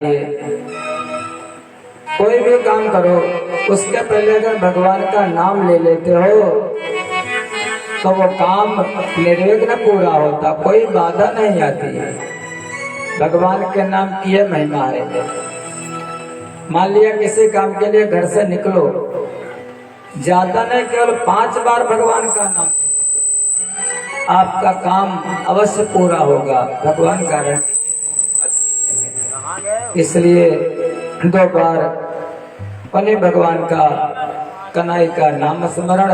कोई भी काम करो उसके पहले अगर भगवान का नाम ले लेते हो तो वो काम निर्विघ्न पूरा होता, कोई बाधा नहीं आती। भगवान के नाम की ये महिमा है। मान लिया किसी काम के लिए घर से निकलो, ज्यादा नहीं केवल 5 बार भगवान का नाम, आपका काम अवश्य पूरा होगा। भगवान गारंटी। इसलिए 2 बार अपने भगवान का कन्हैया का नाम स्मरण,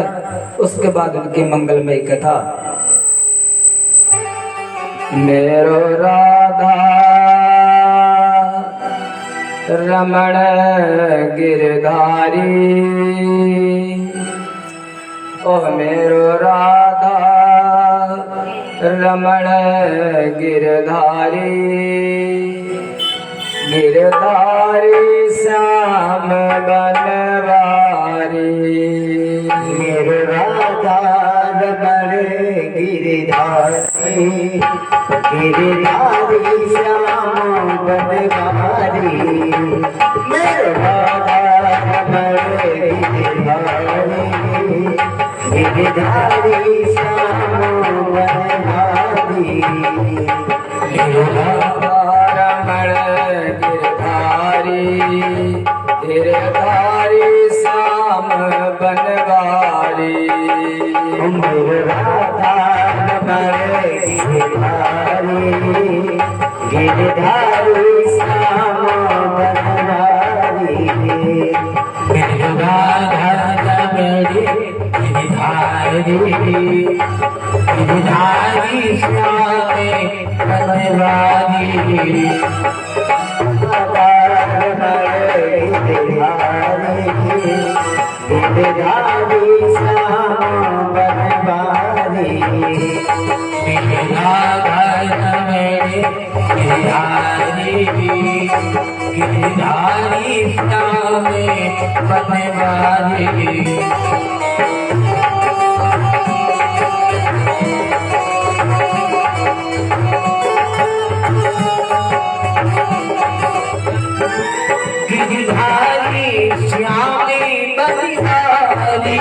उसके बाद उनकी मंगलमयी कथा। मेरो राधा रमण गिरधारी, ओ मेरो राधा रमण गिरधारी, गिरधारी श्याम बनवारी। मेरे राधा रमण गिरधारी, गिरधारी श्याम बनवारी। मेरे राधा रमण गिरधारी, गिरधारी श्याम बनवारी। गिरधारी श्याम बनवारी। मेरे राधा रमण गिरधारी, गिरधारी श्याम बनवारी। मेरे राधा रमण गिरधारी, गिरधारी श्याम बनवारी। गिरधारी श्याम बनवारी। गिरधारी श्याम बनवारी। गिरधारी श्याम बनवारी, गिरधारी श्याम बनवारी। गिरधारी श्याम बनवारी,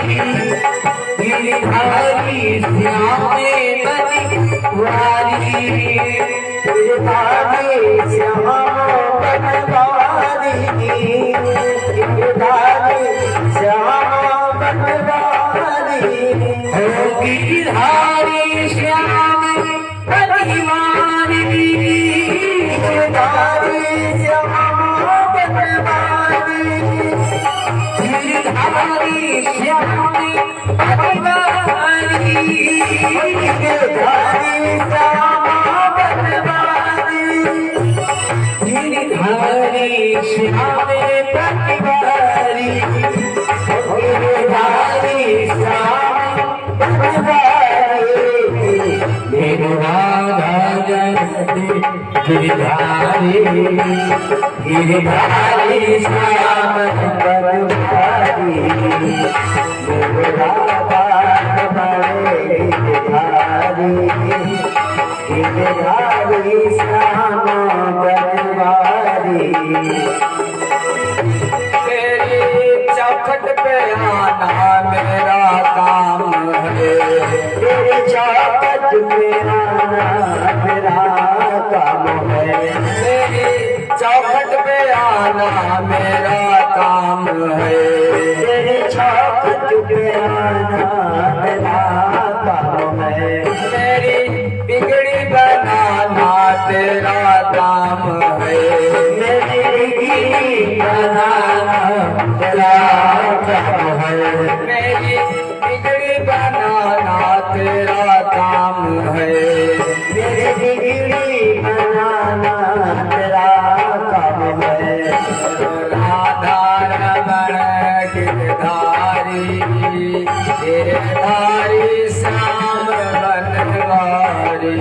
गिरधारी श्याम बनवारी। गिरधारी श्याम बनवारी, गिरधारी श्याम बनवारी। गिरधारी श्याम बनवारी, गिरधारी श्याम बनवारी। गिरधारी श्याम बनवारी, गिरधारी श्याम बनवारी। मेरे राधा गिरधारी, गिरधारी श्याम बनवारी। मेरे राधा रमण गिरधारी, गिरधारी श्याम बनवारी। तेरी चौखट पे आना मेरा काम है, तेरे चौखट पे आना मेरा काम है। तेरी चौखट पे आना मेरा काम है। तेरे चौखट पे आना मेरा काम है। मेरी बिगड़ी बनाना तेरा काम है। मेरी बिगड़ी बनाना तेरा काम है। मेरी बिगड़ी बनाना तेरा काम है। मेरी बिगड़ी बनाना तेरा काम है। राधा रमण गिरधारी, गिरधारी श्याम बनवारी।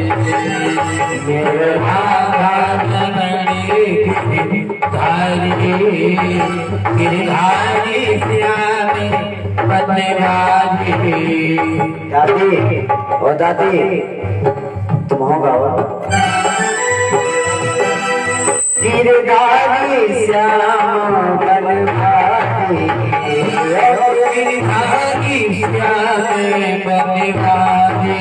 मेरे राधा रमण गिरधारी, गिरधारी श्याम बनवारी। दादी, ओ दादी, तुम हो गाओ। गिरधारी श्याम बनवारी गिरधारी श्याम बनवारी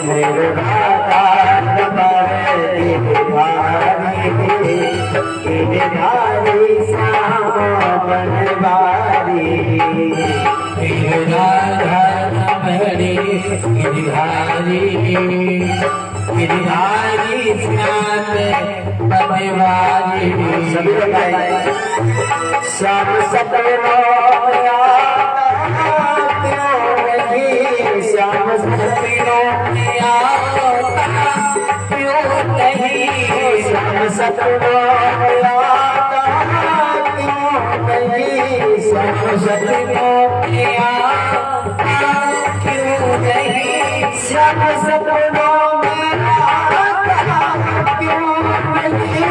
मेरे राधा गिरधारी श्याम बनवारी गिरधारी गिरधारी श्याम बनवारी सभी लोग श्याम सपनों में आता क्यों नहीं श्याम सपनों में आता क्यों नहीं श्याम सपनों में आता क्यों नहीं श्याम सपनों में आता क्यों नहीं श्याम सपनों में आता क्यों नहीं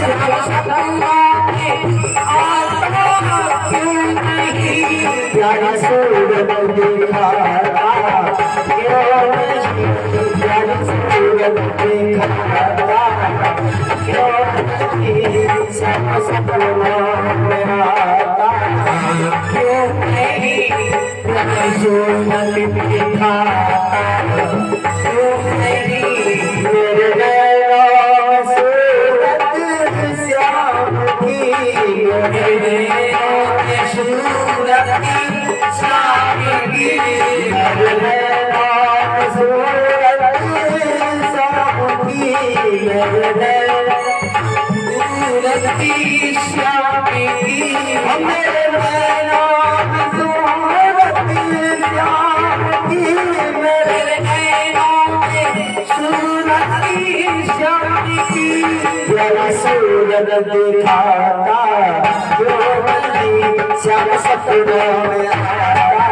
श्याम सपनों में आता क्यों नहीं प्यारी सूरत दिखाता क्यों नहीं प्यारी सूरत दिखाता क्यों नहीं श्याम सपनों में आता क्यों नहीं प्यारी सूरत दिखाता क्यों नहीं मेरे नैनों सूरत श्याम की मेरे नैनों सूरत श्याम की मेरे नैनों सूरत श्याम की मेरे नैनों सूरत श्याम की मेरे नैनों सूरत श्याम की मेरे नैनों सूरत श्याम की प्यारी सूरत दिखाता क्यों नहीं श्याम सपनों में आता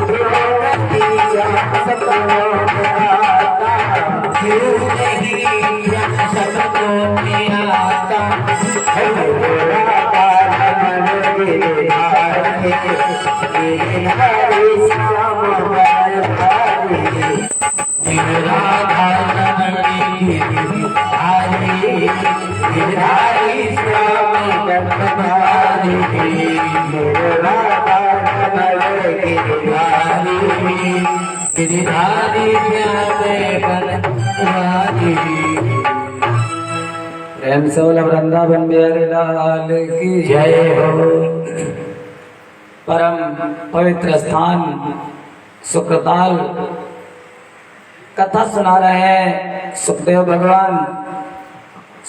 क्यों नहीं श्याम सपनों में आता क्यों नहीं श्याम सपनों में आता राधा रमन गिरधारी गिरधारी श्याम बनवारी राधा रमन गिरधारी श्याम बनवारी राधा रमन गिरधारी गिरधारी श्याम बनवारी। प्रेम से बोला वृंदावन बिहारी लाल की जय हो। परम पवित्र स्थान सुकृताल कथा सुना रहे हैं सुखदेव भगवान।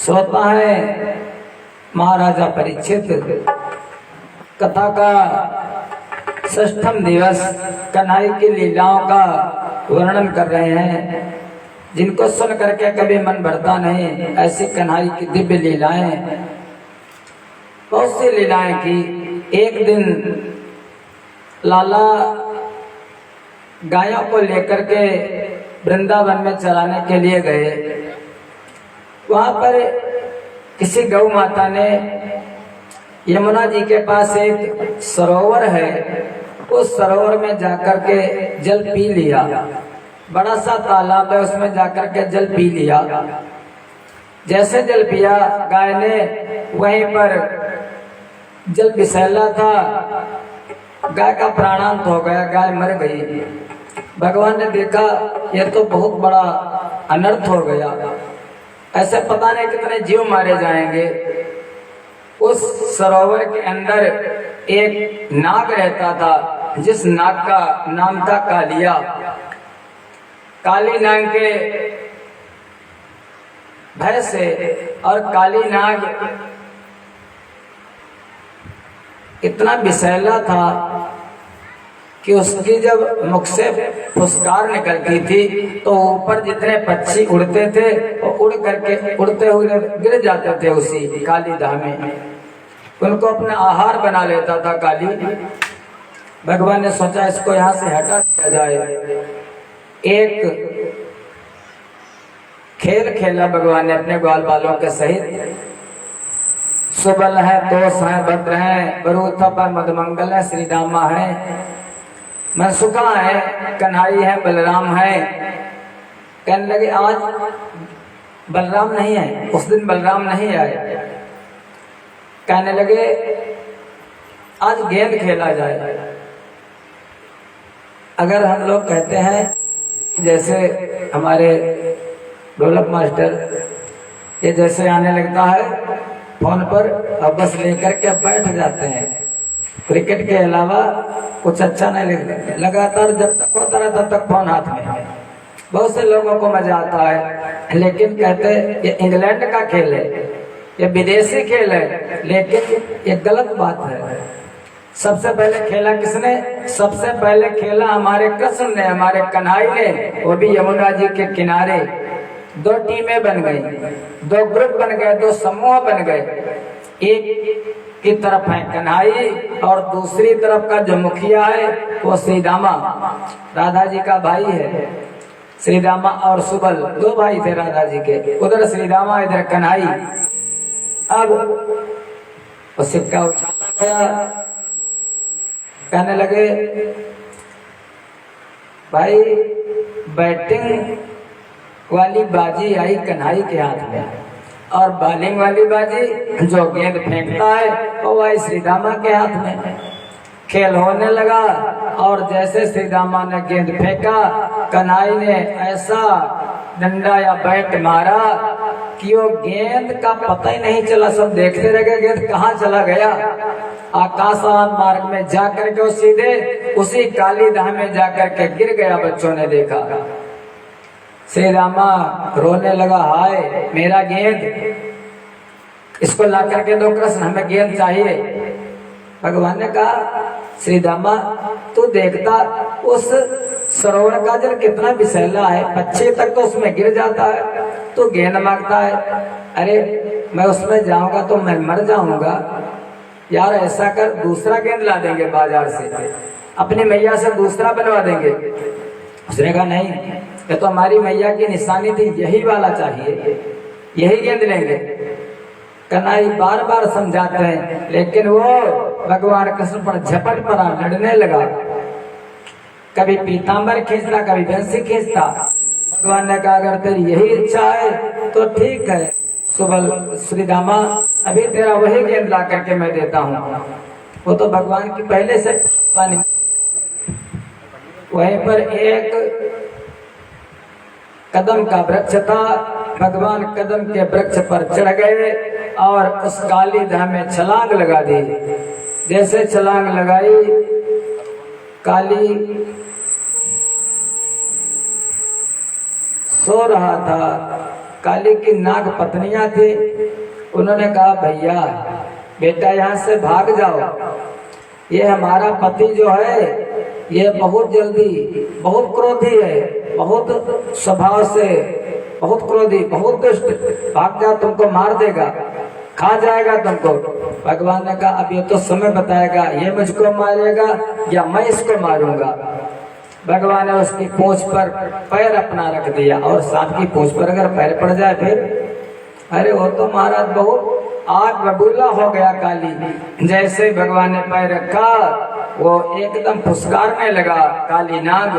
श्रोता है महाराजा परीक्षित। कथा का षष्ठम दिवस कन्हई की लीलाओं का वर्णन कर रहे हैं, जिनको सुन करके कभी मन भरता नहीं। ऐसी कन्हई की दिव्य लीलाएं, बहुत सी लीलाएं की। एक दिन लाला गायों को लेकर के वृंदावन में चराने के लिए गए। वहां पर किसी गौ माता ने यमुना जी के पास एक सरोवर है, उस सरोवर में जाकर के जल पी लिया। बड़ा सा तालाब है, उसमें जाकर के जल पी लिया। जैसे जल पिया गाय ने, वहीं पर जल विषैला था, गाय का प्राणांत हो गया, गाय मर गई। भगवान ने देखा यह तो बहुत बड़ा अनर्थ हो गया, ऐसे पता नहीं कितने जीव मारे जाएंगे। उस सरोवर के अंदर एक नाग रहता था, जिस नाग का नाम था कालिया। काली नाग के भय से, और काली नाग इतना विषैला था कि उसकी जब मुख से फुसकार निकलती थी तो ऊपर जितने पक्षी उड़ते थे वो उड़ करके उड़ते हुए गिर जाते थे उसी काली दाह में। उनको अपना आहार बना लेता था काली। भगवान ने सोचा इसको यहाँ से हटा दिया जाए। एक खेल खेला भगवान ने अपने ग्वाल बालों के सहित। सुबल है, तोष है, भद्र है, बरूथप है, मधुमंगल है, श्री रामा है, मनसुखा है, कन्हई है, बलराम है। कहने लगे आज बलराम नहीं है, उस दिन बलराम नहीं आए। कहने लगे आज गेंद खेला जाए। अगर हम लोग कहते हैं जैसे हमारे ढोलक मास्टर ये जैसे आने लगता है फोन पर अब बस लेकर के बैठ जाते हैं, क्रिकेट के अलावा कुछ अच्छा नहीं लगता, लगातार जब तक होता रहा तब तक फोन हाथ में। बहुत से लोगों को मजा आता है, लेकिन कहते हैं ये इंग्लैंड का खेल है, ये विदेशी खेल है, लेकिन ये गलत बात है। सबसे पहले खेला किसने? सबसे पहले खेला हमारे कृष्ण ने, हमारे कन्हई ने, वो भी यमुना जी के किनारे। दो टीमें बन गई, दो ग्रुप बन गए, दो समूह बन गए। एक की तरफ है कन्हई और दूसरी तरफ का जो मुखिया है वो श्रीदामा, राधा जी का भाई है। श्रीदामा और सुबल दो भाई थे राधा जी के, उधर श्रीदामा इधर कन्हई। अब वो सिक्का उछाला गया, कहने लगे भाई बैटिंग वाली बाजी आई कन्हई के हाथ में और बॉलिंग वाली बाजी जो गेंद फेंकता है वो आई श्रीदामा के हाथ में। खेल होने लगा और जैसे श्रीदामा ने गेंद फेंका, कन्हई ने ऐसा डंडा या बैट मारा कि वो गेंद का पता ही नहीं चला। सब देखते रह गए गेंद कहाँ चला गया। आकाशान मार्ग में जाकर के सीधे उसी काली दाह में जाकर के गिर गया। बच्चों ने देखा, श्रीदामा रोने लगा, हाय मेरा गेंद, इसको ला करके दो कृष्ण, हमें गेंद चाहिए। भगवान ने कहा श्रीदामा तू देखता उस सरोवर का जल कितना विषैला है, पक्षी तक तो उसमें गिर जाता है, तू गेंद मांगता है। अरे मैं उसमें जाऊंगा तो मैं मर जाऊंगा यार, ऐसा कर दूसरा गेंद ला देंगे बाजार से, अपनी मैया से दूसरा बनवा देंगे। उसने कहा नहीं, ये तो हमारी मैया की निशानी थी, यही वाला चाहिए, यही गेंद लेंगे। कन्हई बार बार समझाते हैं, लेकिन वो भगवान कृष्ण पर झपट पड़ा, लड़ने लगा। कभी पीताम्बर खींचता, कभी बंसी खींचता। भगवान ने कहा अगर तेरी यही इच्छा है तो ठीक है सुबल श्रीदामा, अभी तेरा वही गेंद ला करके मैं देता हूँ। वो तो भगवान की पहले से वहीं पर एक कदम का वृक्ष था। भगवान कदम के वृक्ष पर चढ़ गए और उस काली धाम में छलांग लगा दी। जैसे छलांग लगाई, काली सो रहा था, काली की नाग पत्नियां थी। उन्होंने कहा भैया बेटा यहाँ से भाग जाओ, ये हमारा पति जो है ये बहुत जल्दी बहुत क्रोधी है, बहुत स्वभाव से बहुत क्रोधी, बहुत दुष्ट, भाग जा तुमको मार देगा, खा जाएगा तुमको। भगवान ने कहा अब ये तो समय बताएगा, ये मुझको मारेगा या मैं इसको मारूंगा। भगवान ने उसकी पूंछ पर पैर अपना रख दिया और सांप की पूंछ पर अगर पैर पड़ जाए फिर, अरे वो तो महाराज बहुत आग बबूला हो गया काली। जैसे ही भगवान ने पैर रखा वो एकदम फुसकारने लगा काली नाग।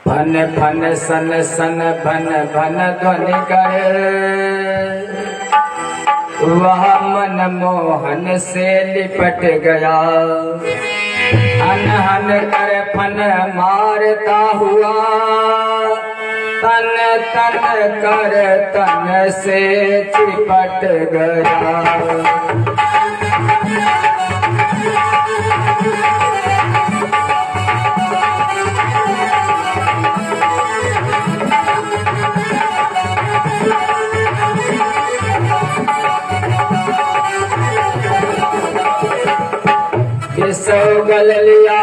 भन भन सन सन भन भन ध्वनि करे, वह मन मोहन से लिपट गया। अनहन कर फन मारता हुआ, तन तन कर तन से चिपट गया। गल लिया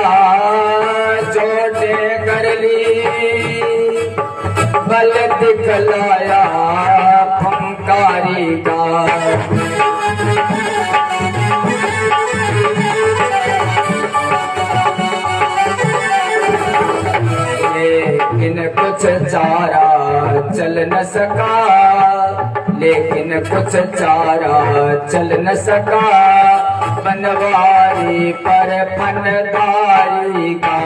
चोटे कर ली, बल दिखलाया फंकारी का। लेकिन कुछ चारा चल न सका, लेकिन कुछ चारा चल न सका, बनवारी पर फनदारी का।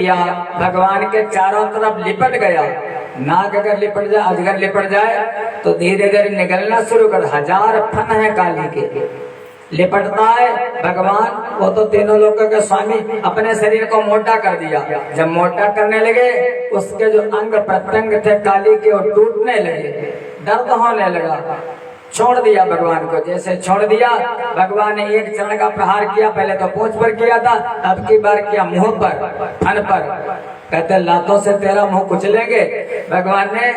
दिया भगवान के चारों तरफ लिपट गया। नाग अगर लिपट जाए, अजगर लिपट जाए तो धीरे धीरे निकलना शुरू कर। 1000 फन है काली के, लिपटता है भगवान। वो तो तीनों लोगों के स्वामी, अपने शरीर को मोटा कर दिया। जब मोटा करने लगे, उसके जो अंग प्रत्यंग थे काली के, वो टूटने लगे, दर्द होने लगा। छोड़ दिया भगवान को। जैसे छोड़ दिया, भगवान ने एक चरण का प्रहार किया। पहले तो पूंछ पर किया था, अब की बार किया मुंह पर, फन पर। कहते लातों से तेरा मुंह कुचलेंगे। भगवान ने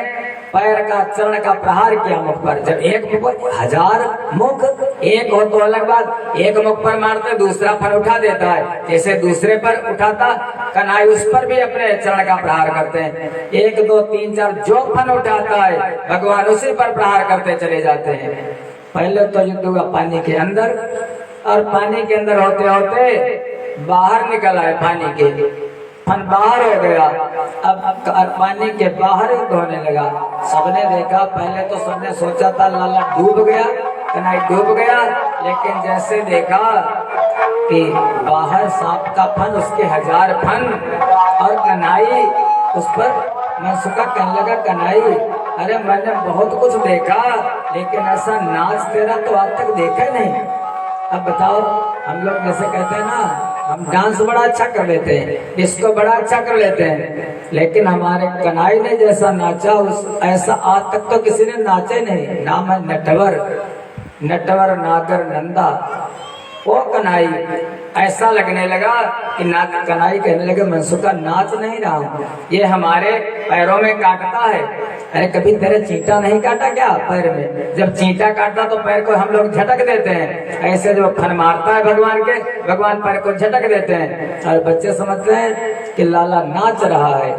पैर का चरण का प्रहार किया मुख पर। जब एक मुख, 1000 मुख, एक हो तो अलग बात। एक मुख पर मारते, दूसरा फन उठा देता है। जैसे दूसरे पर उठाता, कन्हई उस पर भी अपने चरण का प्रहार करते हैं। 1 2 3 4 जो फन उठाता है भगवान उसी पर प्रहार करते चले जाते हैं। पहले तो युद्ध हुआ पानी के अंदर, और पानी के अंदर होते होते बाहर निकल आए पानी के, फन बाहर हो गया। अब पानी के बाहर ही होने लगा। सबने देखा, पहले तो सबने सोचा था लाला डूब गया, कन्हई डूब गया। लेकिन जैसे देखा कि बाहर सांप का फन, उसके 1000 फन, और कन्हई उस पर मनसुखा कहने लगा, कन्हई अरे मैंने बहुत कुछ देखा, लेकिन ऐसा नाच तेरा तो आज तक देखा नहीं। अब बताओ, हम लोग जैसे कहते हैं ना, हम डांस बड़ा अच्छा कर लेते हैं, इसको बड़ा अच्छा कर लेते हैं, लेकिन हमारे कन्हई ने जैसा नाचा ऐसा आज तक तो किसी ने नाचे नहीं। नाम है नटवर, नटवर नागर नंदा। वो कन्हई ऐसा लगने लगा कि कन्हई कहने लगे, मनसुखा नाच नहीं रहा हूँ, ये हमारे पैरों में काटता है। अरे कभी तेरे चींटा नहीं काटा क्या पैर में? जब चींटा काटता तो पैर को हम लोग झटक देते हैं। ऐसे जो फन मारता है भगवान के, भगवान पैर को झटक देते हैं। और बच्चे समझते हैं कि लाला नाच रहा है।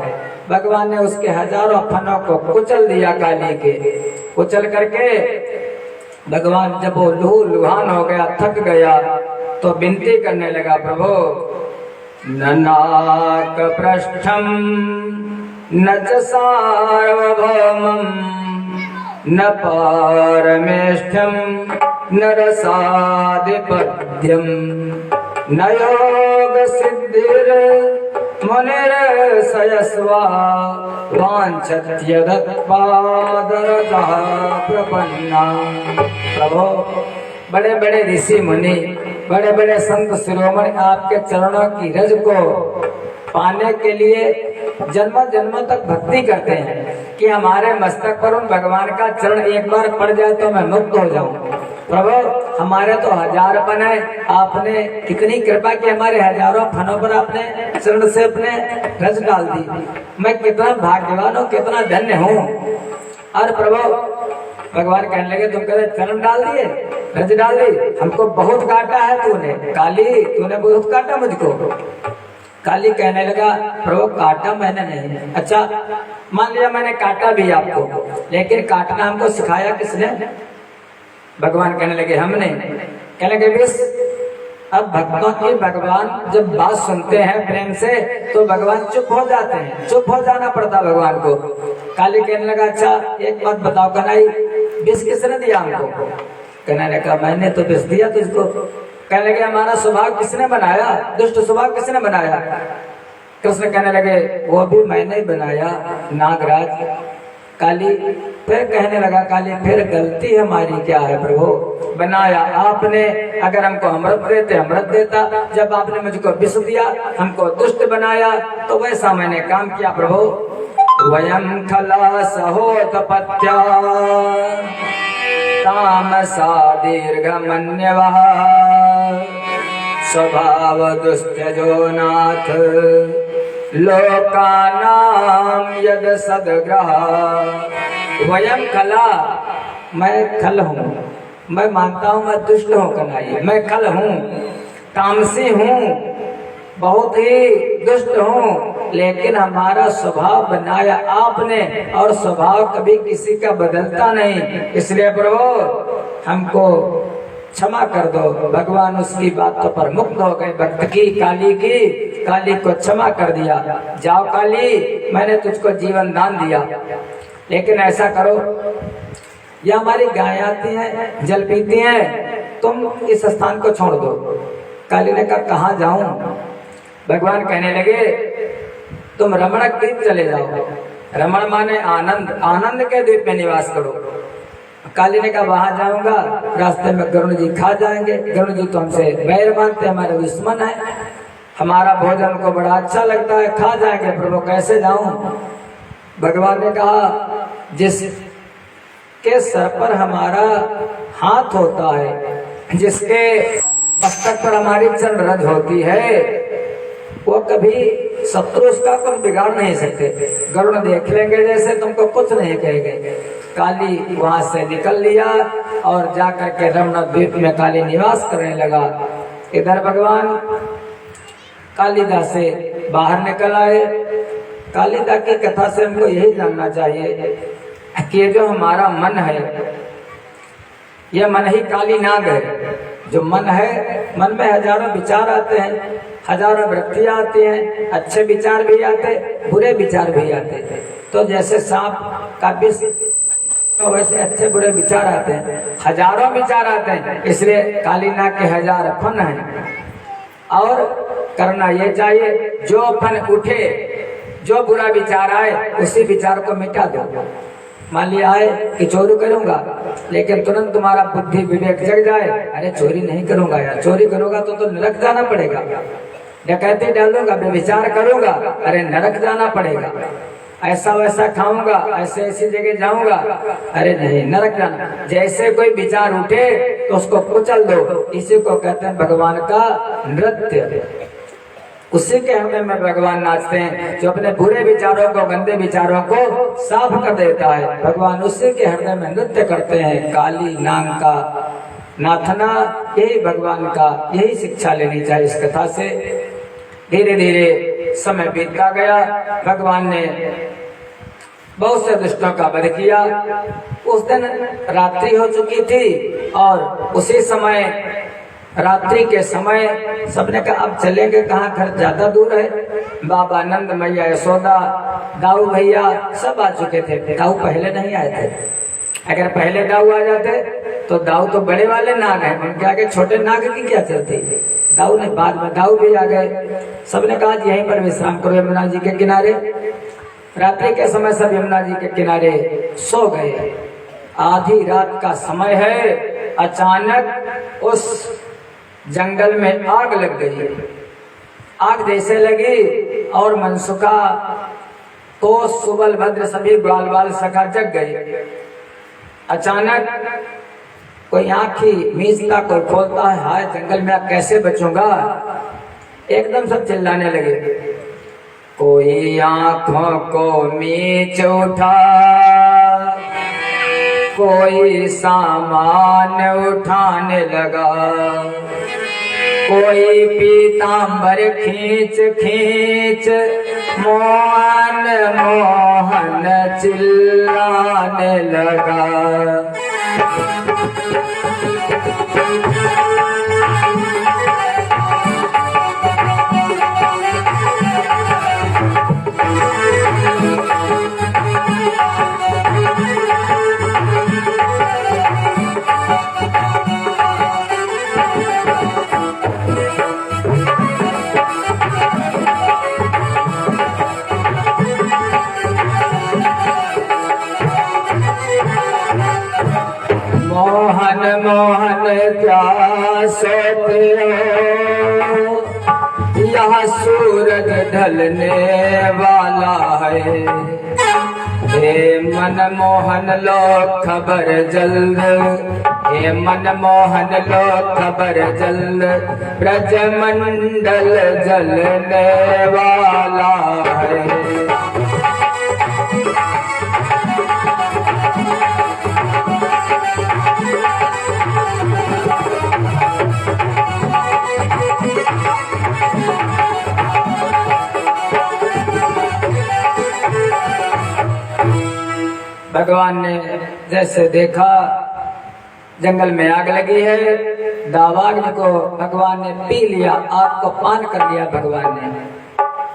भगवान ने उसके 1000 फनों को कुचल दिया काली के। कुचल करके भगवान जब वो लुहान हो गया, थक गया, तो विनती करने लगा, प्रभु ननाक पृष्ठम न च सार्वभौमं न पारमेष्ठ्यं न रसादिपद्यं न योग सिद्धिर मुनिर्सयस्वा वाञ्छत्यदत्पादरतः प्रपन्ना। प्रभो, बड़े बड़े ऋषि मुनि, बड़े बड़े संत शिरोमणि आपके चरणों की रज को पाने के लिए जन्मों जन्मों तक भक्ति करते हैं कि हमारे मस्तक पर उन भगवान का चरण एक बार पड़ जाए तो मैं मुक्त हो जाऊं। प्रभु, हमारे तो 1000 फन है, आपने कितनी कृपा की, हमारे 1000 फनों पर आपने चरण से अपने रज डाल दी। मैं कितना भाग्यवान हूँ, कितना धन्य हूँ। और प्रभु, भगवान कहने लगे, तुम कहते चरण डाल दिए, रज डाल दी, हमको बहुत काटा है तूने काली, तूने बहुत काटा मुझको। काली कहने लगा, प्रभु काटा मैंने नहीं। अच्छा, मान लिया मैंने काटा भी आपको, लेकिन काटना हमको सिखाया किसने? भगवान कहने लगे, हमने। कहने लगे, बेस अब भक्तों की भगवान जब बात सुनते हैं प्रेम से तो भगवान चुप हो जाते हैं, चुप हो जाना पड़ता भगवान को। काली कहने लगा, अच्छा एक बात बताओ कन्हई, विष किसने दिया हमको? कहने लगा, मैंने तो विष दिया तुझको। कहने लगे, हमारा स्वभाव किसने बनाया, दुष्ट स्वभाव किसने बनाया? कृष्ण कहने लगे, वो भी मैंने ही बनाया, नागराज। काली फिर कहने लगा, काली फिर गलती हमारी क्या है प्रभु? बनाया आपने, अगर हमको अमृत देते अमृत देता, जब आपने मुझको विष दिया, हमको दुष्ट बनाया, तो वैसा मैंने काम किया प्रभु। वयम खलास होत पत्या तामसा दीर्घमन्यवः स्वभाव दुष्टजो नाथ लोकानाम यद सदग्रह। वयम खला, मैं खल हूँ, मैं मानता हूँ मैं दुष्ट हूँ कन्हई, मैं खल हूँ, तामसी हूँ, बहुत ही दुष्ट हूँ, लेकिन हमारा स्वभाव बनाया आपने, और स्वभाव कभी किसी का बदलता नहीं। इसलिए प्रभु हमको क्षमा कर दो। भगवान उसकी बातों पर मुक्त हो गए, भक्त की काली की, काली को क्षमा कर दिया। जाओ काली, मैंने तुझको जीवन दान दिया, लेकिन ऐसा करो, ये हमारी गाय आती हैं, जल पीती हैं, तुम इस स्थान को छोड़ दो। काली ने कहा, कहाँ जाऊं? भगवान कहने लगे, तुम रमणक द्वीप चले जाओ। रमण माने आनंद, आनंद के द्वीप में निवास करो। काली ने कहा वहां जाऊंगा, रास्ते में गरुण जी खा जाएंगे। गरुण जी तो हमसे बैर मानते, हमारे दुश्मन है, हमारा भोजन को बड़ा अच्छा लगता है, खा जाएंगे, प्रभु कैसे जाऊं। भगवान ने कहा जिसके सर पर हमारा हाथ होता है, जिसके मस्तक पर हमारी चरण रज होती है, वो कभी शत्रु उसका कुछ बिगाड़ नहीं सकते। गरुड़ देख लेंगे जैसे, तुमको कुछ नहीं कहेंगे। काली वहां से निकल लिया और जाकर के रमण द्वीप में काली निवास करने लगा। इधर भगवान कालिदास से बाहर निकल आए। कालिदास की कथा से हमको यही जानना चाहिए कि जो हमारा मन है, यह मन ही काली नाग है। जो मन है, मन में हजारों विचार आते हैं, हजारों वृत्तियां आती हैं, अच्छे विचार भी आते, बुरे विचार भी आते। तो जैसे सांप का विष, तो वैसे अच्छे बुरे विचार आते हैं, हजारों विचार आते हैं। इसलिए काली नाग के 1000 फन हैं। और करना ये चाहिए, जो फन उठे, जो बुरा विचार आए, उसी विचार को मिटा दो। मान लिया है कि चोरी करूंगा, लेकिन तुरंत तुम्हारा बुद्धि विवेक जग जाए, अरे चोरी नहीं करूंगा यार, चोरी करूंगा तो नरक जाना पड़ेगा। डकैती डालूंगा, व्यभिचार करूंगा, अरे नरक जाना पड़ेगा। ऐसा वैसा खाऊंगा, ऐसे ऐसी जगह जाऊंगा, अरे नहीं नरक जाना। जैसे कोई विचार उठे तो उसको कुचल दो। इसी को कहते हैं भगवान का नृत्य। उसी के हृदय में भगवान नाचते हैं, जो अपने बुरे विचारों को, गंदे विचारों को साफ कर देता है। भगवान उसी के हृदय में नृत्य करते हैं। काली नाग का नाथना, यही भगवान का, यही शिक्षा लेनी चाहिए इस कथा से। धीरे धीरे समय बीतता गया। भगवान ने बहुत से दुष्टों का वध किया। उस दिन रात्रि हो चुकी थी और उसी समय, रात्रि के समय सबने कहा अब चलेंगे कहाँ, घर ज्यादा दूर है। बाबा नंद, मैया यशोदा, दाऊ भैया सब आ चुके थे। दाऊ पहले नहीं आए थे। अगर पहले दाऊ आ जाते तो दाऊ तो बड़े वाले नाग हैं, उनके आगे छोटे नाग की क्या चलती। दाऊ ने बाद में, दाऊ भी आ गए। सबने कहा यहीं पर विश्राम करो यमुना जी के किनारे। रात्रि के समय सब यमुना जी के किनारे सो गए। आधी रात का समय है, अचानक उस जंगल में आग लग गई। आग जैसे लगी और मनसुखा तो सुबल भद्र सभी ग्वाल बाल सखा जग गए। अचानक कोई आँखी मीचता, कोई खोलता है, हाय जंगल में अब कैसे बचूंगा। एकदम सब चिल्लाने लगे। कोई आंखों को मीच उठा, कोई सामान उठाने लगा, कोई पीतांबर खींच खींच मोहन मोहन चिल्लाने लगा। मोहन मोहन क्या सोते हो, यहाँ सूरज ढलने वाला है। हे मन मोहन लो खबर जल्द, हे मन मोहन लो खबर जल्द, ब्रज मंडल जलने वाला है। भगवान ने जैसे देखा जंगल में आग लगी है, दावाग्नि को भगवान ने पी लिया, आग को पान कर लिया।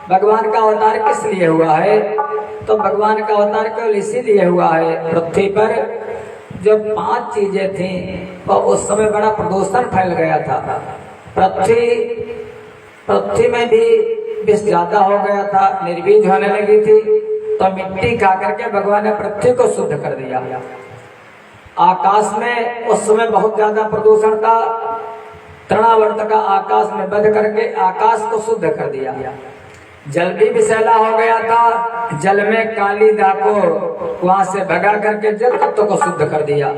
भगवान का अवतार किस लिए हुआ है? तो भगवान का अवतार केवल इसीलिए हुआ है, पृथ्वी पर जो 5 चीजें थी तो उस समय बड़ा प्रदूषण फैल गया था। पृथ्वी में भी विष ज्यादा हो गया था, निर्बीज होने लगी थी, तो मिट्टी खा करके भगवान ने पृथ्वी को शुद्ध कर दिया। आकाश में उस समय बहुत ज्यादा प्रदूषण था, तृणावर्त का आकाश में बंध करके आकाश को शुद्ध कर दिया। जल भी विषैला हो गया था, जल में काली दा को वहां से भगा करके जल तत्व को शुद्ध कर दिया।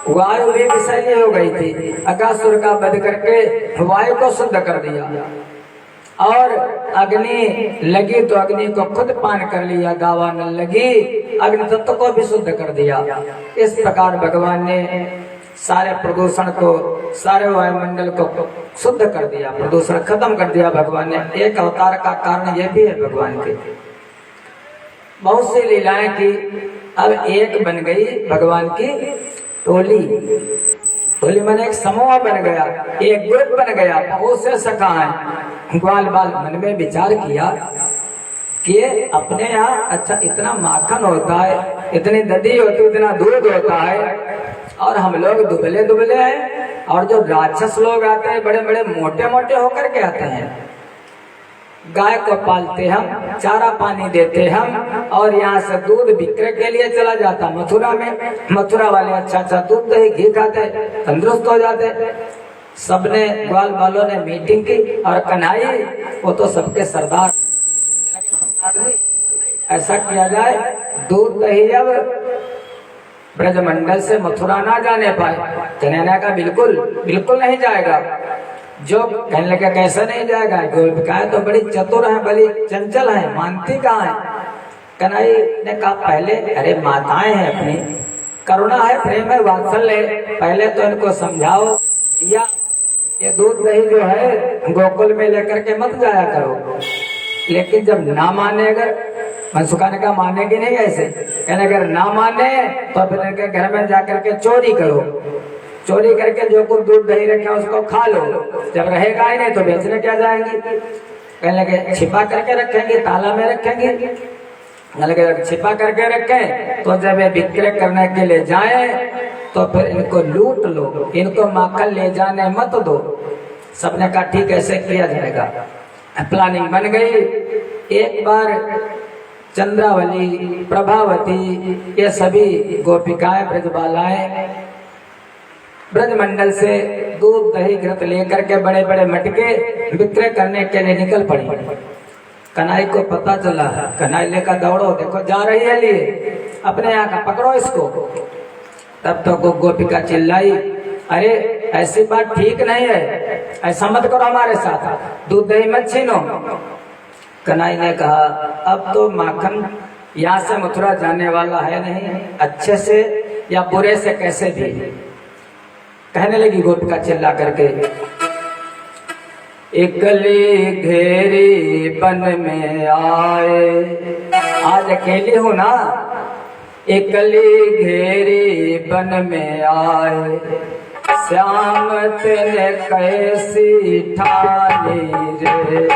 वायु भी विषैली हो गई थी, अकासुर का वध करके वायु को शुद्ध कर दिया। और अग्नि लगी तो अग्नि को खुद पान कर लिया, गावा न लगी अग्नि तत्व को भी शुद्ध कर दिया। इस प्रकार भगवान ने सारे प्रदूषण को, सारे वायुमंडल को शुद्ध कर दिया, प्रदूषण खत्म कर दिया भगवान ने। एक अवतार का कारण यह भी है भगवान के, बहुत सी लीलाएं की। अब एक बन गई भगवान की टोली। टोली मैंने एक समूह बन गया, एक ग्रुप बन गया, बहुत से सखा है। ग्वाल बाल मन में विचार किया कि अपने यहाँ अच्छा इतना माखन होता है, इतनी दही होती है, इतना दूध होता है, और हम लोग दुबले दुबले हैं, और जो राक्षस लोग आते हैं बड़े बड़े मोटे मोटे होकर के आते हैं। गाय को पालते हम, चारा पानी देते हम, और यहाँ से दूध विक्रय के लिए चला जाता मथुरा में। मथुरा वाले अच्छा अच्छा दूध दही घी खाते, तंदुरुस्त हो जाते। सबने ग्वाल बालों ने मीटिंग की, और कन्हई वो तो सबके सरदार, ऐसा किया जाए दूध दही अब ब्रजमंडल से मथुरा ना जाने पाए। कन्हैया का बिल्कुल बिल्कुल नहीं जाएगा। जो कहने लगा कैसे नहीं जाएगा, गोपिकाएं तो बड़ी चतुर है, बड़ी चंचल है, मानती कहाँ है। कन्हई ने कहा पहले, अरे माताएं हैं अपनी, करुणा है, प्रेम है, वात्सल्य है, पहले तो इनको समझाओ या ये दूध दही जो है गोकुल में लेकर के मत जाया करो। लेकिन जब ना माने, अगर मनसुखा ने कहा मानेगी नहीं ऐसे, कहने अगर ना माने तो फिर इनके घर में जाकर के चोरी करो, चोरी करके जो कुछ दूध दही रखे उसको खा लो, जब रहेगा ही नहीं तो बेचने क्या जाएंगी। कहने लगे छिपा करके रखेंगे, ताला में रखेंगे। अगर छिपा करके रखें तो जब ये विक्रय करने के लिए जाए तो फिर इनको लूट लो, इनको माखन ले जाने मत दो। सबने कहा ठीक ऐसे किया जाएगा। प्लानिंग बन गई। एक बार चंद्रावली, प्रभावती, ये सभी गोपिकाएं, ब्रजबालाएं ब्रजमंडल से दूध दही घृत लेकर के बड़े बड़े मटके विक्रय करने के लिए निकल पड़ी। कन्हई को पता चला, कन्हई लेकर दौड़ो, देखो जा रही है लिए, अपने यहाँ का पकड़ो इसको। तब तो गोपिका चिल्लाई, अरे ऐसी बात ठीक नहीं है, ऐसा मत करो हमारे साथ, दूध दही मत छीनो। कन्हई ने कहा अब तो माखन यहाँ से मथुरा जाने वाला है नहीं, अच्छे से या बुरे से कैसे भी। कहने लगी गोपिका चिल्ला करके, एकली घेरी बन में आए, आज अकेली हूँ ना, एकली घेरी बन में आए, श्याम तेने कैसी ठानी रे।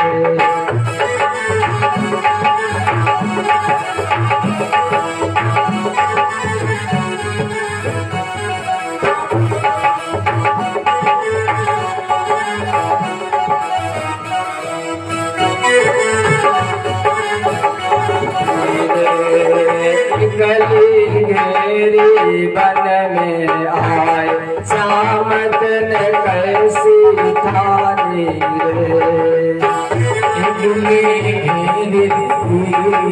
गली घेरी बन में आए, सामत ने कैसी ठानी रे। गली घेरी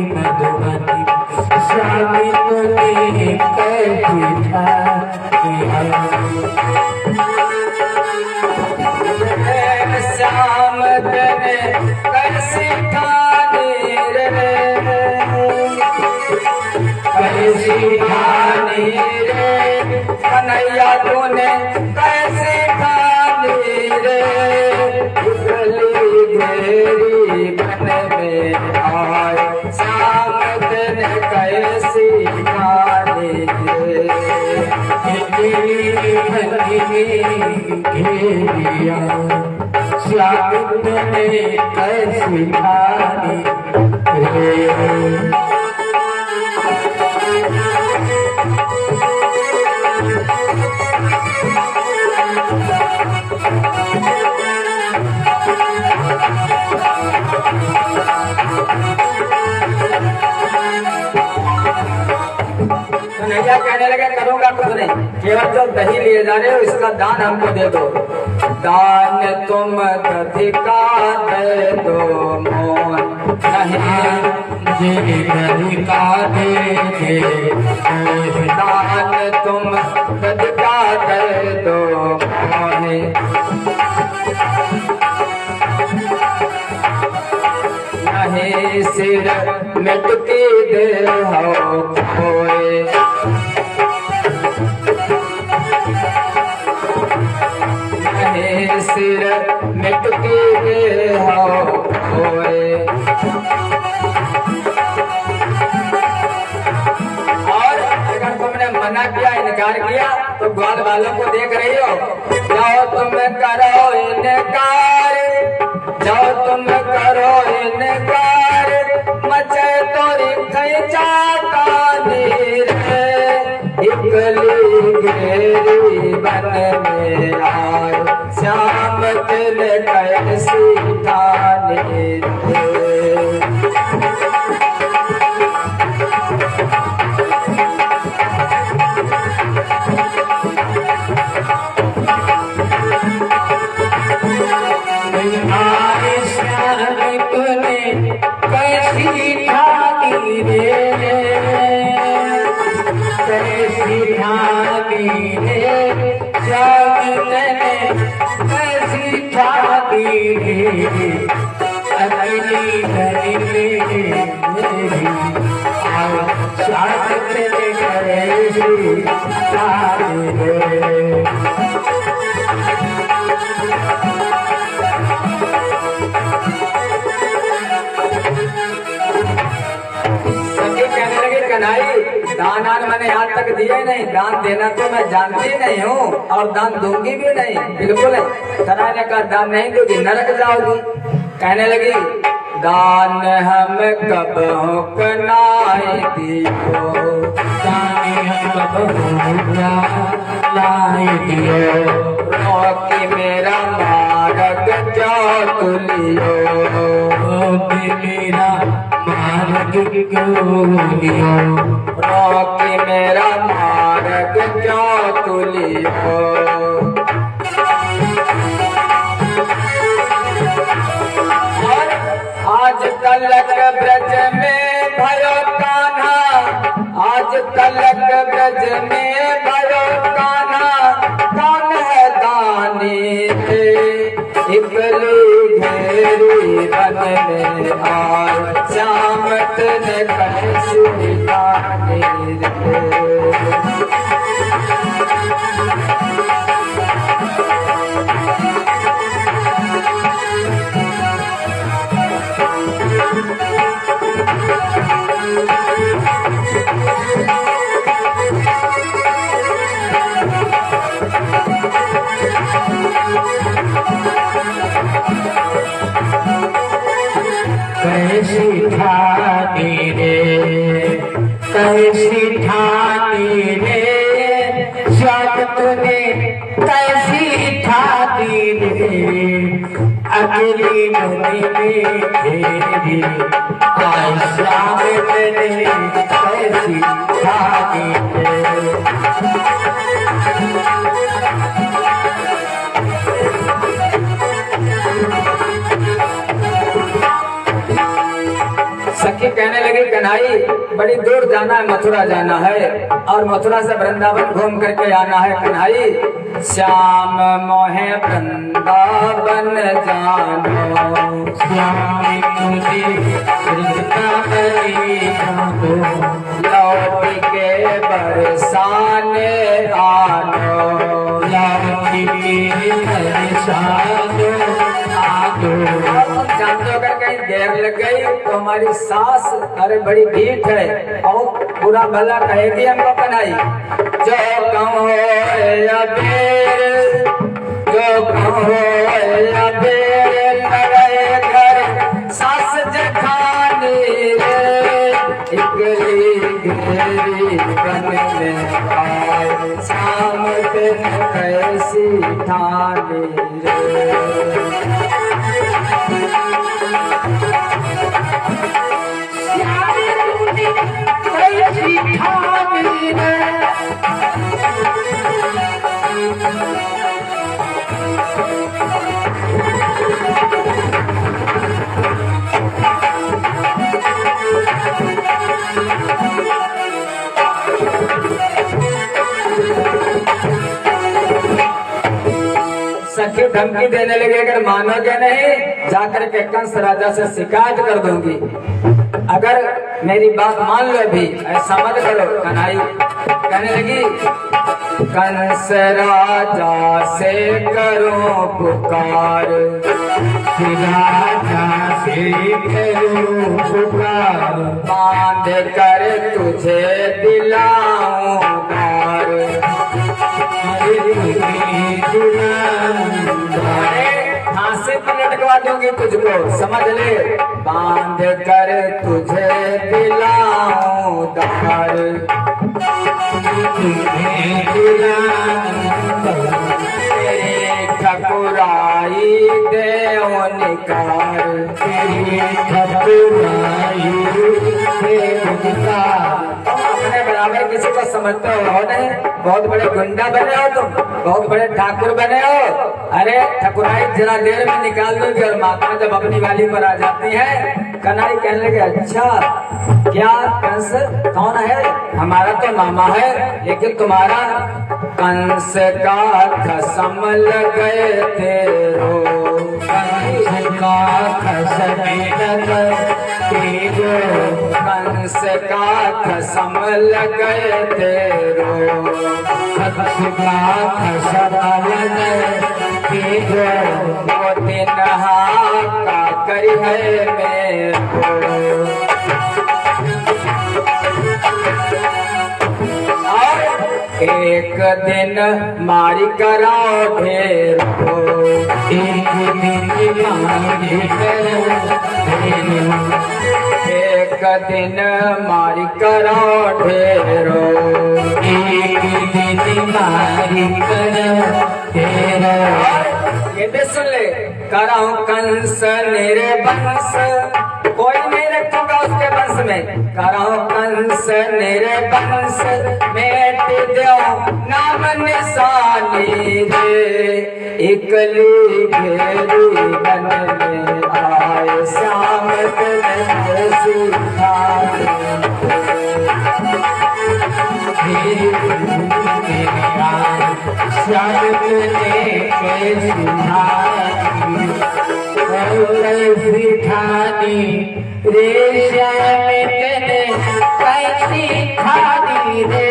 मधुबनी, सामित ने कैसी ठानी रे। सामत ने कैसी ठानी रे, कैसी ठानी रे, कन्हैया तूने कैसी ठानी रे। गली घेरी बन में आए, सामत ने कैसी ठानी रे। घेरिया सामत ने कैसी ठानी रे। कन्हैया कहने लगे करूंगा कुछ नहीं, केवल जो दही लिए जा रहे हो इसका दान हमको दे दो। दान तुम दधी का दे दो मोहन नहीं, दही का दे दान तुम दधी का दे दो मोहे, नहीं सिर मिटकी दे हो खोए, नहीं सिर मिटकी दे हो खोए। और अगर तुमने मना किया, इनकार किया, तो ग्वाल वालों को देख रही हो, जाओ तुम करो इनकार, जाओ तुम करो इनकार, मचे तोरी खैचाता नीर, इकली घेरी बन में आए, श्याम दिल कैसी ठानी रे। कैसी ठानी रे, कैसी ठानी रे, श्याम ने कैसी ठानी रे, अगली गली में श्याम ने कैसी ठानी रे। कन्हई दान मैंने आज तक दिए नहीं, दान देना तो मैं जानती नहीं हूँ और दान दूंगी भी नहीं, बिल्कुल नहीं। कन्हई ने कहा दान नहीं दूंगी, नरक जाओगी। कहने लगी दान हम कब कनाई दियो, दान हम कब लाई दियो, रोकी मेरा मार्ग जो तुलियो, रोकी मेरा मार्ग क्यों लियो, रोकी मेरा मार्ग क्यों तुलियो। और आज तलक ब्रज में भयो कान्हा, आज तलक ब्रज में भयो कान्हा, कौन है दानी रे, इकली घेरी बन में आए, श्याम ने कैसी ठानी रे। कैसी ठानी रे, कैसी ठानी रे, श्याम तूने कैसी ठानी रे, अकेली गली में तेरी आज श्याम ने कैसी ठानी रे। सखी कहने लगी कन्हई बड़ी दूर जाना है, मथुरा जाना है और मथुरा से वृंदावन घूम करके आना है। कन्हई श्याम मोहे वृंदावन जानो, श्याम तुझे वृंदावन जानो, लौट के बरसाने आनो, लौट के बरसाने आनो। जानते अगर कहीं देर लग गई तो हमारी सास अरे बड़ी ढीठ है और बुरा भला कहेगी हमको कन्हई। जो कहो अबेर, जो कहो अबेर लड़े घर सास जखानी रे, इकली घेरी बन में आए, शाम दिन कैसी ठानी रे। कैसी ठानी रे, छठी धमकी देने लगे, अगर मानोगे नहीं जाकर के कंस राजा से शिकायत कर दूंगी, अगर मेरी बात मान लो भी, ऐसा मत करो। कन्हई कहने लगी, कंस राजा से करो पुकार, राजा से करो पुकार, बांध कर तुझे दिलाऊं बार, फांसी पर लटकवा दूंगी तुझको, समझ ले। बांध कर तुझे दिलाऊं दार, तेरी ठकुराई देओ निकार, तेरी ठकुराई देओ निकार। अपने बराबर किसी को समझते हो नहीं, बहुत बड़े गुंडा बने हो तुम, बहुत बड़े ठाकुर बने हो। अरे ठकुराई जरा देर में निकाल दोगे और माता जब अपनी वाली पर आ जाती है। कन्हई कहने लगे, अच्छा क्या कंस कौन है? हमारा तो मामा है, लेकिन तुम्हारा कंस का कसम लगे तेरो, कंस का कसम लगे तेरो, कंस का कसम लगे तेरो, कंस का कसम लगे तेरो, वो दिन का करी है मेरे, एक दिन मारी कराओ ढेर को, एक दिन मारी करो एक दिन मारी कराओ ढेरो, एक दिन मारी करो तेरो। ये भी सुन ले, कराऊं कंस मेरे वंश, कोई नहीं रखूंगा उसके वंश में, कराऊं कंस मेरे वंश, मेट दो नाम निशानी रे, इकली घेरी बन में आए श्याम तेरे सीधा, सिखानी रे श्याम तेने कैसी खानी रे,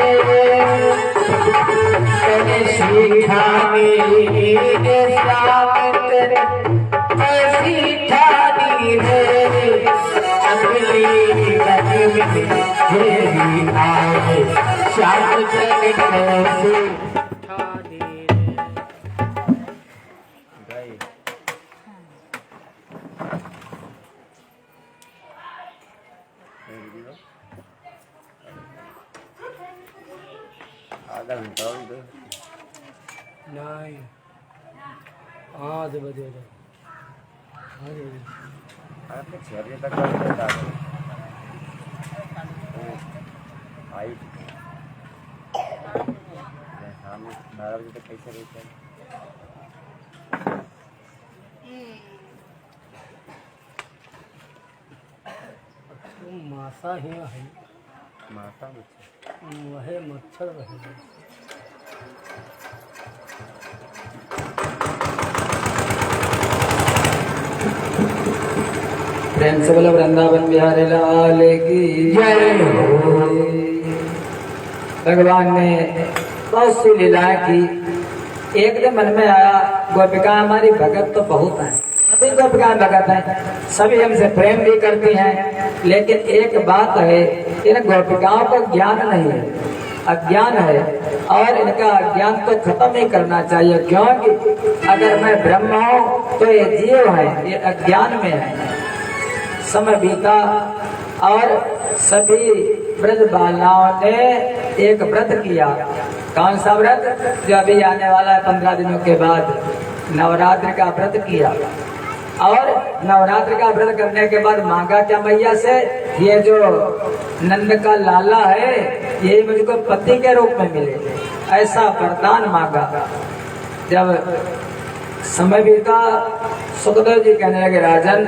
तेने सिखानी रे श्याम तेने कैसी खानी रे, अगली गली में आए श्याम तेने कैसी आधा घंटा और दे नहीं। हाँ दे बजे आपने 6 बजे तक बता दो आई शाम में 12 बजे तक कैसे रहता है। मासा ही है, माता बच्चे वह मच्छर रहे। प्रेम से बोला वृंदावन बिहारी लाल की जय हो। भगवान ने बहुत सी लीलाएं की। एक दिन मन में आया, गोपिका हमारी भगत तो बहुत है, सभी गोपिकाएं भगत हैं, सभी हमसे प्रेम भी करती हैं, लेकिन एक बात है, इन गोपिकाओं को ज्ञान नहीं है, अज्ञान है, और इनका अज्ञान तो खत्म ही करना चाहिए। क्योंकि अगर मैं ब्रह्म हूँ तो ये जीव है, ये अज्ञान में है। समय बीता और सभी व्रज बालाओं ने एक व्रत किया। कौन सा व्रत? जो अभी आने वाला है 15 दिनों के बाद, नवरात्रि का व्रत किया। और नवरात्रि का व्रत करने के बाद मांगा क्या मैया से, ये जो नंद का लाला है ये मुझको पति के रूप में मिले, ऐसा वरदान मांगा। जब समय बीता, सुखदेव जी कहने लगे, राजन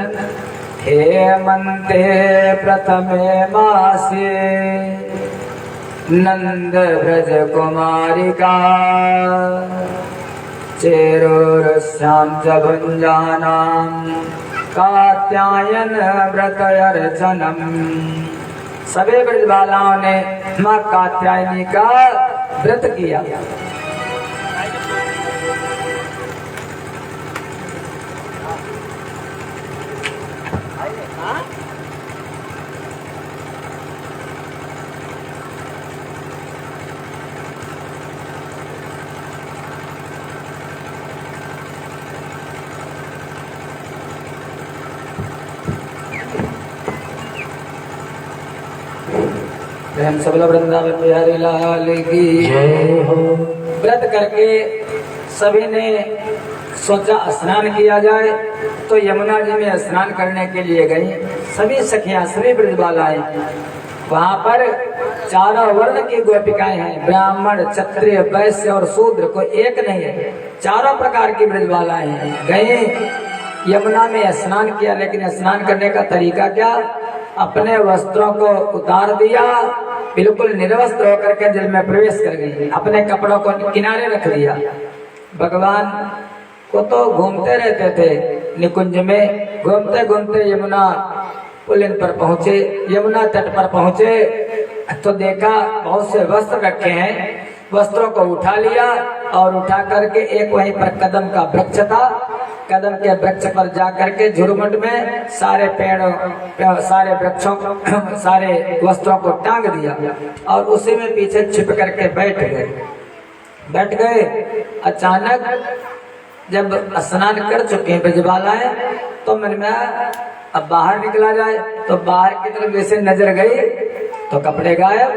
हेमंते प्रथमे मासे नंद ब्रज कुमारिका चेरोरस्यां च भुञ्जानां कात्यायन व्रतयर्चनम्। सभी ब्रजबालाओं ने माँ कात्यायनी का व्रत किया। प्रेम सबला वृंदावन बिहारी लाल की जय हो। व्रत करके सभी ने सोचा स्नान किया जाए, तो यमुना जी में स्नान करने के लिए गई। सभी सखियां, सभी ब्रजबालाएं, वहां पर चारों वर्ण की गोपिकाएं हैं, ब्राह्मण, क्षत्रिय, वैश्य और शूद्र, कोई एक नहीं है, चारों प्रकार की ब्रजबालाएं हैं। गए यमुना में स्नान किया, लेकिन स्नान करने का तरीका क्या? अपने वस्त्रों को उतार दिया, बिल्कुल निर्वस्त्र होकर के जल में प्रवेश कर गई, अपने कपड़ों को किनारे रख दिया। भगवान को तो घूमते रहते थे निकुंज में, घूमते घूमते यमुना पुलिन पर पहुंचे, यमुना तट पर पहुंचे तो देखा बहुत से वस्त्र रखे हैं। वस्त्रों को उठा लिया और उठा करके एक वहीं पर कदम का वृक्ष था, कदम के वृक्ष पर जा करके झुरमुट में सारे पेड़ों, सारे वृक्षों, सारे वस्त्रों को टांग दिया और उसी में पीछे छिप करके बैठ गए। अचानक जब स्नान कर चुके हैं ब्रजबालाएं, तो मन में अब बाहर निकला जाए, तो बाहर की तरफ जैसे नजर गई तो कपड़े गायब।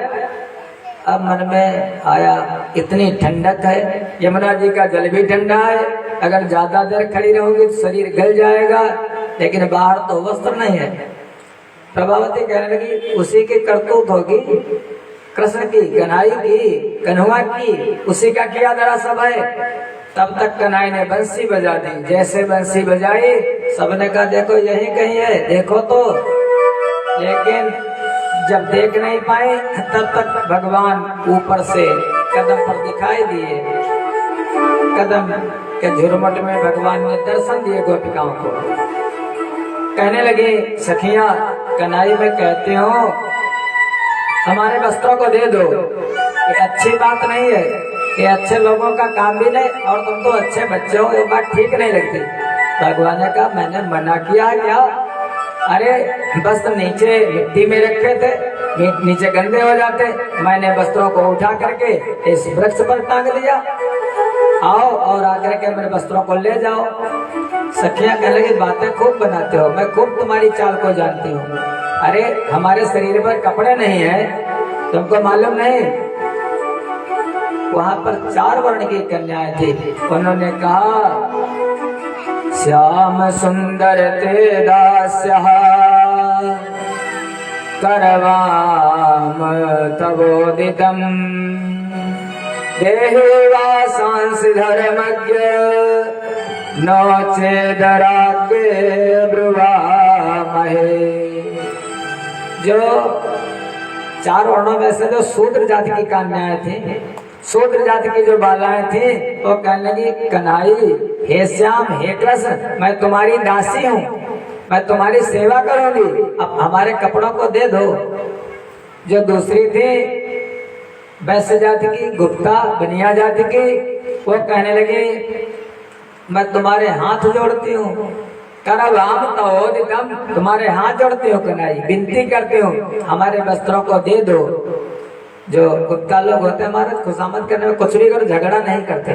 अब मन में आया इतनी ठंडक है, यमुना जी का जल भी ठंडा है, अगर ज्यादा देर खड़ी रहूंगी तो शरीर गल जाएगा, लेकिन बाहर तो वस्त्र नहीं है। प्रभावती कहने लगी उसी की करतूत होगी, कृष्ण की, कन्हई की, कन्हुआ की, उसी का किया धरा सब है। तब तक कन्हई ने बंसी बजा दी, जैसे बंसी बजाई सबने कहा देखो यही कहीं है, देखो तो। लेकिन जब देख नहीं पाए तब तक भगवान ऊपर से कदम पर दिखाई दिए। कदम के झुरमुट में भगवान ने दर्शन दिए गोपिकाओं को। कहने लगी सखियां, कन्हई में कहती हूँ हमारे वस्त्रों को दे दो, ये अच्छी बात नहीं है, ये अच्छे लोगों का काम भी नहीं, और तुम तो अच्छे बच्चे हो, ये बात ठीक नहीं लगती। भगवान ने कहा मैंने मना किया है क्या? अरे वस्त्र नीचे मिट्टी में रखे थे, नीचे गंदे हो जाते, मैंने वस्त्रों को उठा करके इस वृक्ष पर टांग दिया, आओ और आकर के मेरे वस्त्रों को ले जाओ। सखियां कहने लगी बातें खूब बनाते हो, मैं खूब तुम्हारी चाल को जानती हूँ। अरे हमारे शरीर पर कपड़े नहीं है, तुमको मालूम नहीं? वहां पर 4 वर्ण की कन्याएं थी, उन्होंने कहा श्याम सुंदर ते दास्यः करवाम तवोदितम् देहि वासांसि धर्मज्ञ नो चेदराग्ये ब्रुवामहे। जो 4 वर्णों में से जो शूद्र जाति की कन्याएं थी, शूद्र जाति की जो बालाएं थी, वो कहने लगी कन्हई, हे श्याम, हे कृष्ण, मैं तुम्हारी दासी हूँ, मैं तुम्हारी सेवा करूंगी, अब हमारे कपड़ों को दे दो। जो दूसरी थी वैश्य जाति की, गुप्ता बनिया जाति की, वो कहने लगी मैं तुम्हारे हाथ जोड़ती हूँ, करवाम तवोदितम्, तुम्हारे हाथ जोड़ती हूँ कन्हई, विनती करती हूँ हमारे वस्त्रों को दे दो। जो गुप्ता लोग होते हैं हमारे खुशामद करने में कुछ भी करो झगड़ा नहीं करते।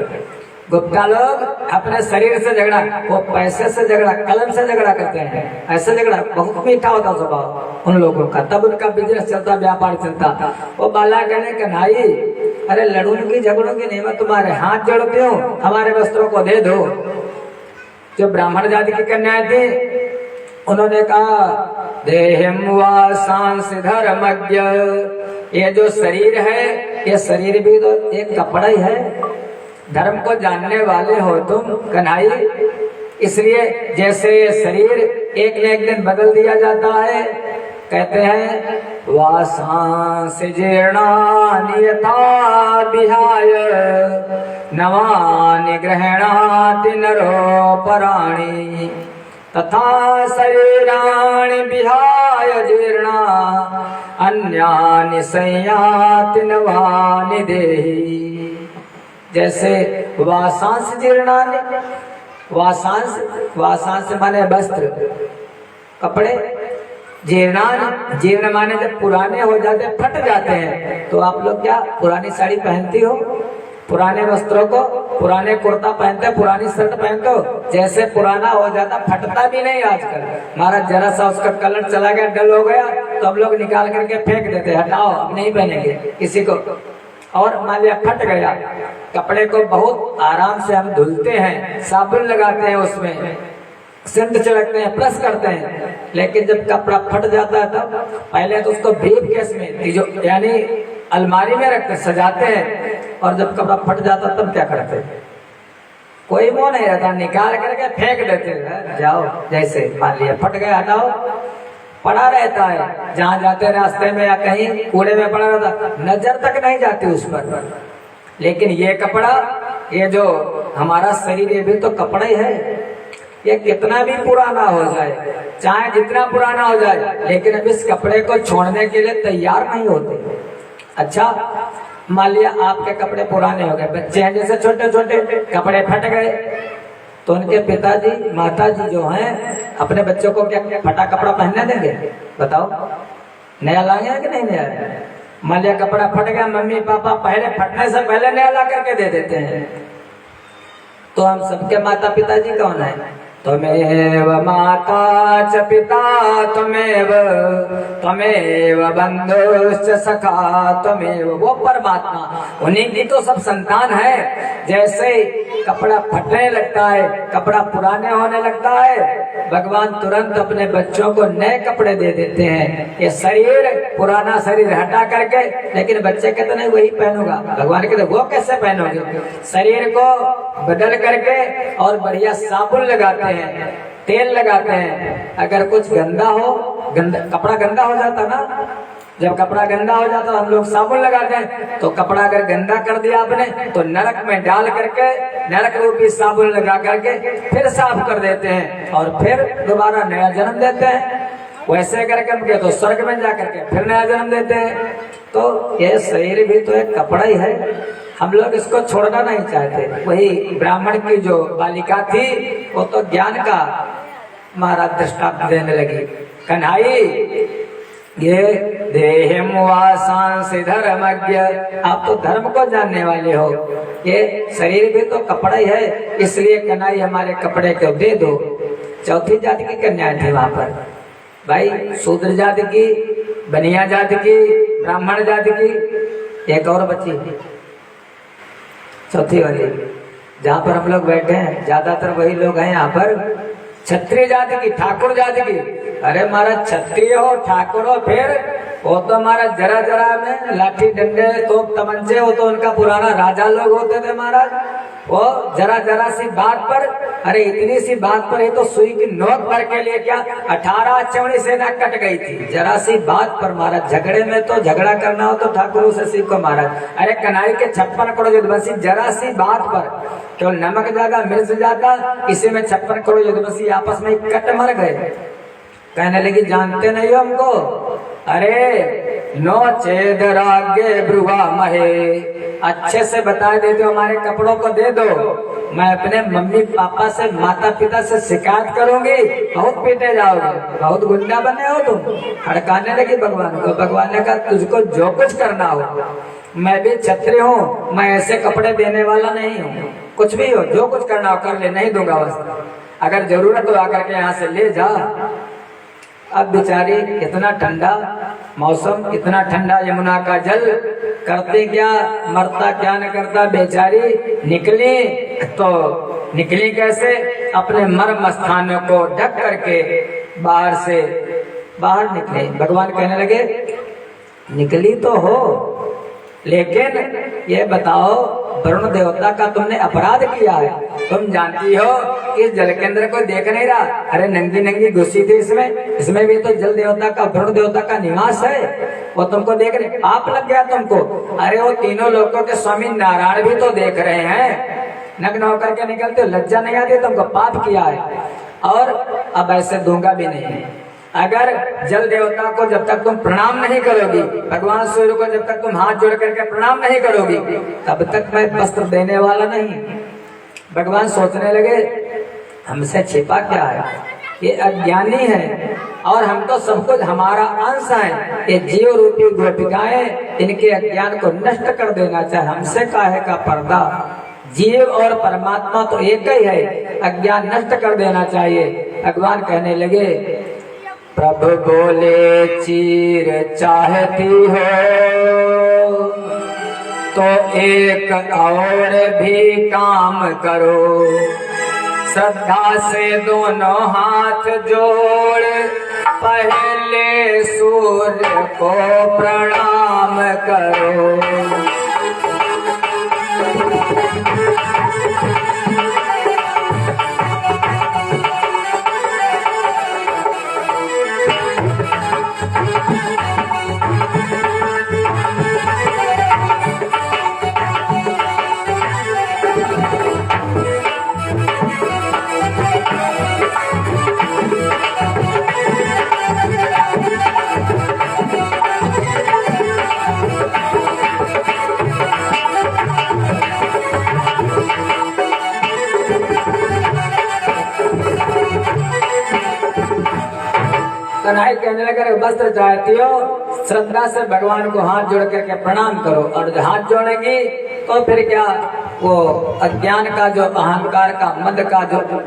गुप्ता लोग अपने शरीर से झगड़ा, वो पैसे से झगड़ा, कलम से झगड़ा करते हैं। ऐसा झगड़ा बहुत मीठा होता स्वभाव उन लोगों का, तब उनका बिजनेस चलता, व्यापार चलता। वो बाला कहने कन्हई अरे लड़ून की झगड़ों की नहीं, मैं तुम्हारे हाथ जोड़ती हूँ, हमारे वस्त्रों को दे दो। जो ब्राह्मण जाति की कन्याएं थी उन्होंने कहा देहम वासांसि धर्मज्ञ, ये जो शरीर है ये शरीर भी तो एक कपड़ा ही है, धर्म को जानने वाले हो तुम कन्हई, इसलिए जैसे ये शरीर एक न एक दिन बदल दिया जाता है, कहते हैं वासांसि जीर्णानि यथा विहाय नवानि गृह्णाति नरो पराणि तथा शरीराणि विहाय जीर्णा अन्यानि संयाति नवानि देहि। जैसे वासांस जीर्णानि, वासांस माने वस्त्र कपड़े, जीर्णान जीर्ण माने जब पुराने हो जाते फट जाते हैं। तो आप लोग क्या पुरानी साड़ी पहनती हो, पुराने वस्त्रों को, पुराने कुर्ता पहनते, पुरानी शर्ट पहनते हो, जैसे पुराना हो जाता फटता भी नहीं आजकल। महाराज जरा सा उसका कलर चला गया, डल हो गया, तो हम लोग निकाल करके फेंक देते, हटाओ अब नहीं पहनेंगे किसी को। और मान लिया फट गया, कपड़े को बहुत आराम से हम धुलते हैं, साबुन लगाते हैं, उसमें सेंट छिड़कते हैं, प्रेस करते हैं। लेकिन जब कपड़ा फट जाता है तब पहले तो उसको ब्रीफ केस में जो यानी अलमारी में रखते सजाते हैं, और जब कपड़ा फट जाता तब क्या करते? कोई मोह नहीं रहता, निकाल करके फेंक देते हैं। जाओ, जैसे मान लिया फट गया, हटाओ, पड़ा रहता है जहाँ जाते रास्ते में या कहीं कूड़े में पड़ा रहता, नजर तक नहीं जाती उस पर। लेकिन ये कपड़ा, ये जो हमारा शरीर, ये भी तो कपड़ा ही है। ये कितना भी पुराना हो जाए, चाहे जितना पुराना हो जाए, लेकिन अब इस कपड़े को छोड़ने के लिए तैयार नहीं होते। अच्छा, मान लिया आपके कपड़े पुराने हो गए, बच्चे हैं जैसे छोटे छोटे, कपड़े फट गए, तो उनके पिताजी माताजी जो हैं अपने बच्चों को क्या फटा कपड़ा पहनने देंगे? बताओ, नया लाएंगे कि नहीं नया? मान लिया कपड़ा फट गया, मम्मी पापा पहले फटने से पहले नया ला करके दे देते हैं। तो हम सबके माता पिताजी कौन है? त्वमेव माता च पिता त्वमेव, त्वमेव बंधुश्च सखा त्वमेव। वो परमात्मा, उन्हीं की तो सब संतान है। जैसे कपड़ा फटने लगता है, कपड़ा पुराने होने लगता है, भगवान तुरंत अपने बच्चों को नए कपड़े दे देते हैं। ये शरीर, पुराना शरीर हटा करके, लेकिन बच्चे कहते नहीं वही पहनूंगा। भगवान कहते वो कैसे पहनोगे? शरीर को बदल करके और बढ़िया साबुन लगाते हैं, तेल लगाते हैं। अगर कुछ गंदा हो, कपड़ा गंदा हो जाता ना, जब कपड़ा गंदा हो जाता तो हम लोग साबुन लगाते हैं। तो कपड़ा अगर गंदा कर दिया आपने, तो नरक में डाल करके, नरक रूपी साबुन लगा करके फिर साफ कर देते हैं, और फिर दोबारा नया जन्म देते हैं। वैसे करके तो स्वर्ग में जा करके फिर नया जन्म देते हैं। तो ये शरीर भी तो एक कपड़ा ही है, हम लोग इसको छोड़ना नहीं चाहते। वही ब्राह्मण की जो बालिका थी, वो तो ज्ञान का महाराज दृष्टांत देने लगी। कन्हाई, ये देहम वासांसि धर्मज्ञ, आप तो धर्म को जानने वाले हो, ये शरीर भी तो कपड़ा ही है, इसलिए कन्हाई हमारे कपड़े को दे दो। चौथी जाति की कन्याएं थी वहां पर भाई, शूद्र जाति की, बनिया जाति की, ब्राह्मण जाति की, एक और बची चौथी वाली, जहाँ पर हम लोग बैठे हैं ज्यादातर वही लोग हैं यहाँ पर, क्षत्रिय जाति की, ठाकुर जाति की। अरे महाराज क्षत्रिय हो, ठाकुर हो, फिर वो तो महाराज जरा जरा में लाठी डंडे तोप तमंचे, वो तो उनका पुराना राजा लोग होते थे महाराज। वो जरा जरा सी बात पर, अरे इतनी सी बात पर ही तो सुई की नोक भर के लिए क्या 18 चौड़ी सेना कट गई थी, जरा सी बात पर महाराज। झगड़े में तो झगड़ा करना हो तो ठाकुरों से सीखो महाराज। अरे कन्हई के 56 करोड़ युद्धवंशी जरा सी बात पर, केवल नमक ज्यादा मिर्च ज्यादा, इसी में 56 करोड़ युद्धवंशी आपस में कट मर गए। कहने लगी जानते नहीं हो हमको? अरे नो चेद रागे ब्रुवा महे, अच्छे से बता देते हो, हमारे कपड़ों को दे दो, मैं अपने मम्मी पापा से, माता पिता से शिकायत करूंगी, बहुत पीटे जाओगे, बहुत गुंडा बने हो तुम। हड़काने लगी भगवान को। भगवान ने कहा तुझको जो कुछ करना हो, मैं भी क्षत्रिय हूँ, मैं ऐसे कपड़े देने वाला नहीं हूँ। कुछ भी हो, जो कुछ करना हो कर ले, नहीं दूंगा वस्त्र, अगर जरूरत हो आकर के यहाँ से ले जा। अब बेचारी, इतना ठंडा मौसम, इतना ठंडा यमुना का जल, करते क्या, मरता क्या न करता। बेचारी निकली तो निकली कैसे? अपने मर्म स्थानों को ढक करके बाहर से बाहर निकले। भगवान कहने लगे निकली तो हो, लेकिन ये बताओ, वरुण देवता का तुमने अपराध किया है। तुम जानती हो कि इस जल के अंदर कोई देख नहीं रहा। अरे नंगी नंगी घुसी थी इसमें भी तो जल देवता का, वरुण देवता का निवास है। वो तुमको देख रहे, पाप लग गया तुमको। अरे वो तीनों लोगों के स्वामी नारायण भी तो देख रहे हैं, नग्न होकर के निकलते, लज्जा नहीं आती? तुमको पाप किया है और अब ऐसे दूंगा भी नहीं। अगर जल देवता को जब तक तुम प्रणाम नहीं करोगी, भगवान सूर्य को जब तक तुम हाथ जोड़ करके प्रणाम नहीं करोगी, तब तक मैं वस्त्र देने वाला नहीं। भगवान सोचने लगे हमसे छिपा क्या है, ये अज्ञानी है और हम तो सब कुछ हमारा अंश है। ये जीव रूपी गोपिकाएं इनके अज्ञान को नष्ट कर देना चाहे, हमसे काहे का पर्दा। जीव और परमात्मा तो एक ही है, अज्ञान नष्ट कर देना चाहिए। भगवान कहने लगे, प्रभु बोले चीर चाहती हो तो एक और भी काम करो, श्रद्धा से दोनों हाथ जोड़ पहले सूर्य को प्रणाम करो। कन्हैया कहने लगा, वस्त्र चाहती हो, श्रद्धा से भगवान को हाथ जोड़ करके प्रणाम करो। और जब हाथ जोड़ेंगी तो फिर क्या, वो अज्ञान का जो अहंकार का, मद का जो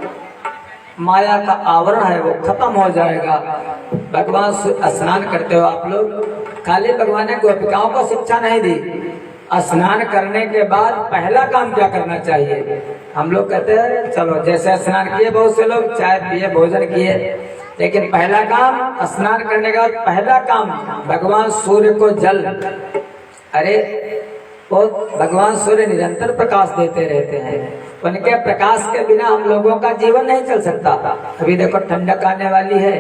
माया का आवरण है वो खत्म हो जाएगा। भगवान स्नान करते हो आप लोग, खाली भगवान ने गोपिकाओं को शिक्षा नहीं दी। स्नान करने के बाद पहला काम क्या करना चाहिए? हम लोग कहते हैं चलो, जैसे स्नान किए बहुत से लोग, चाय पिए, भोजन किए, लेकिन पहला काम स्नान करने के बाद पहला काम भगवान सूर्य को जल। अरे वो भगवान सूर्य निरंतर प्रकाश देते रहते हैं, उनके प्रकाश के बिना हम लोगों का जीवन नहीं चल सकता। अभी देखो ठंडक आने वाली है,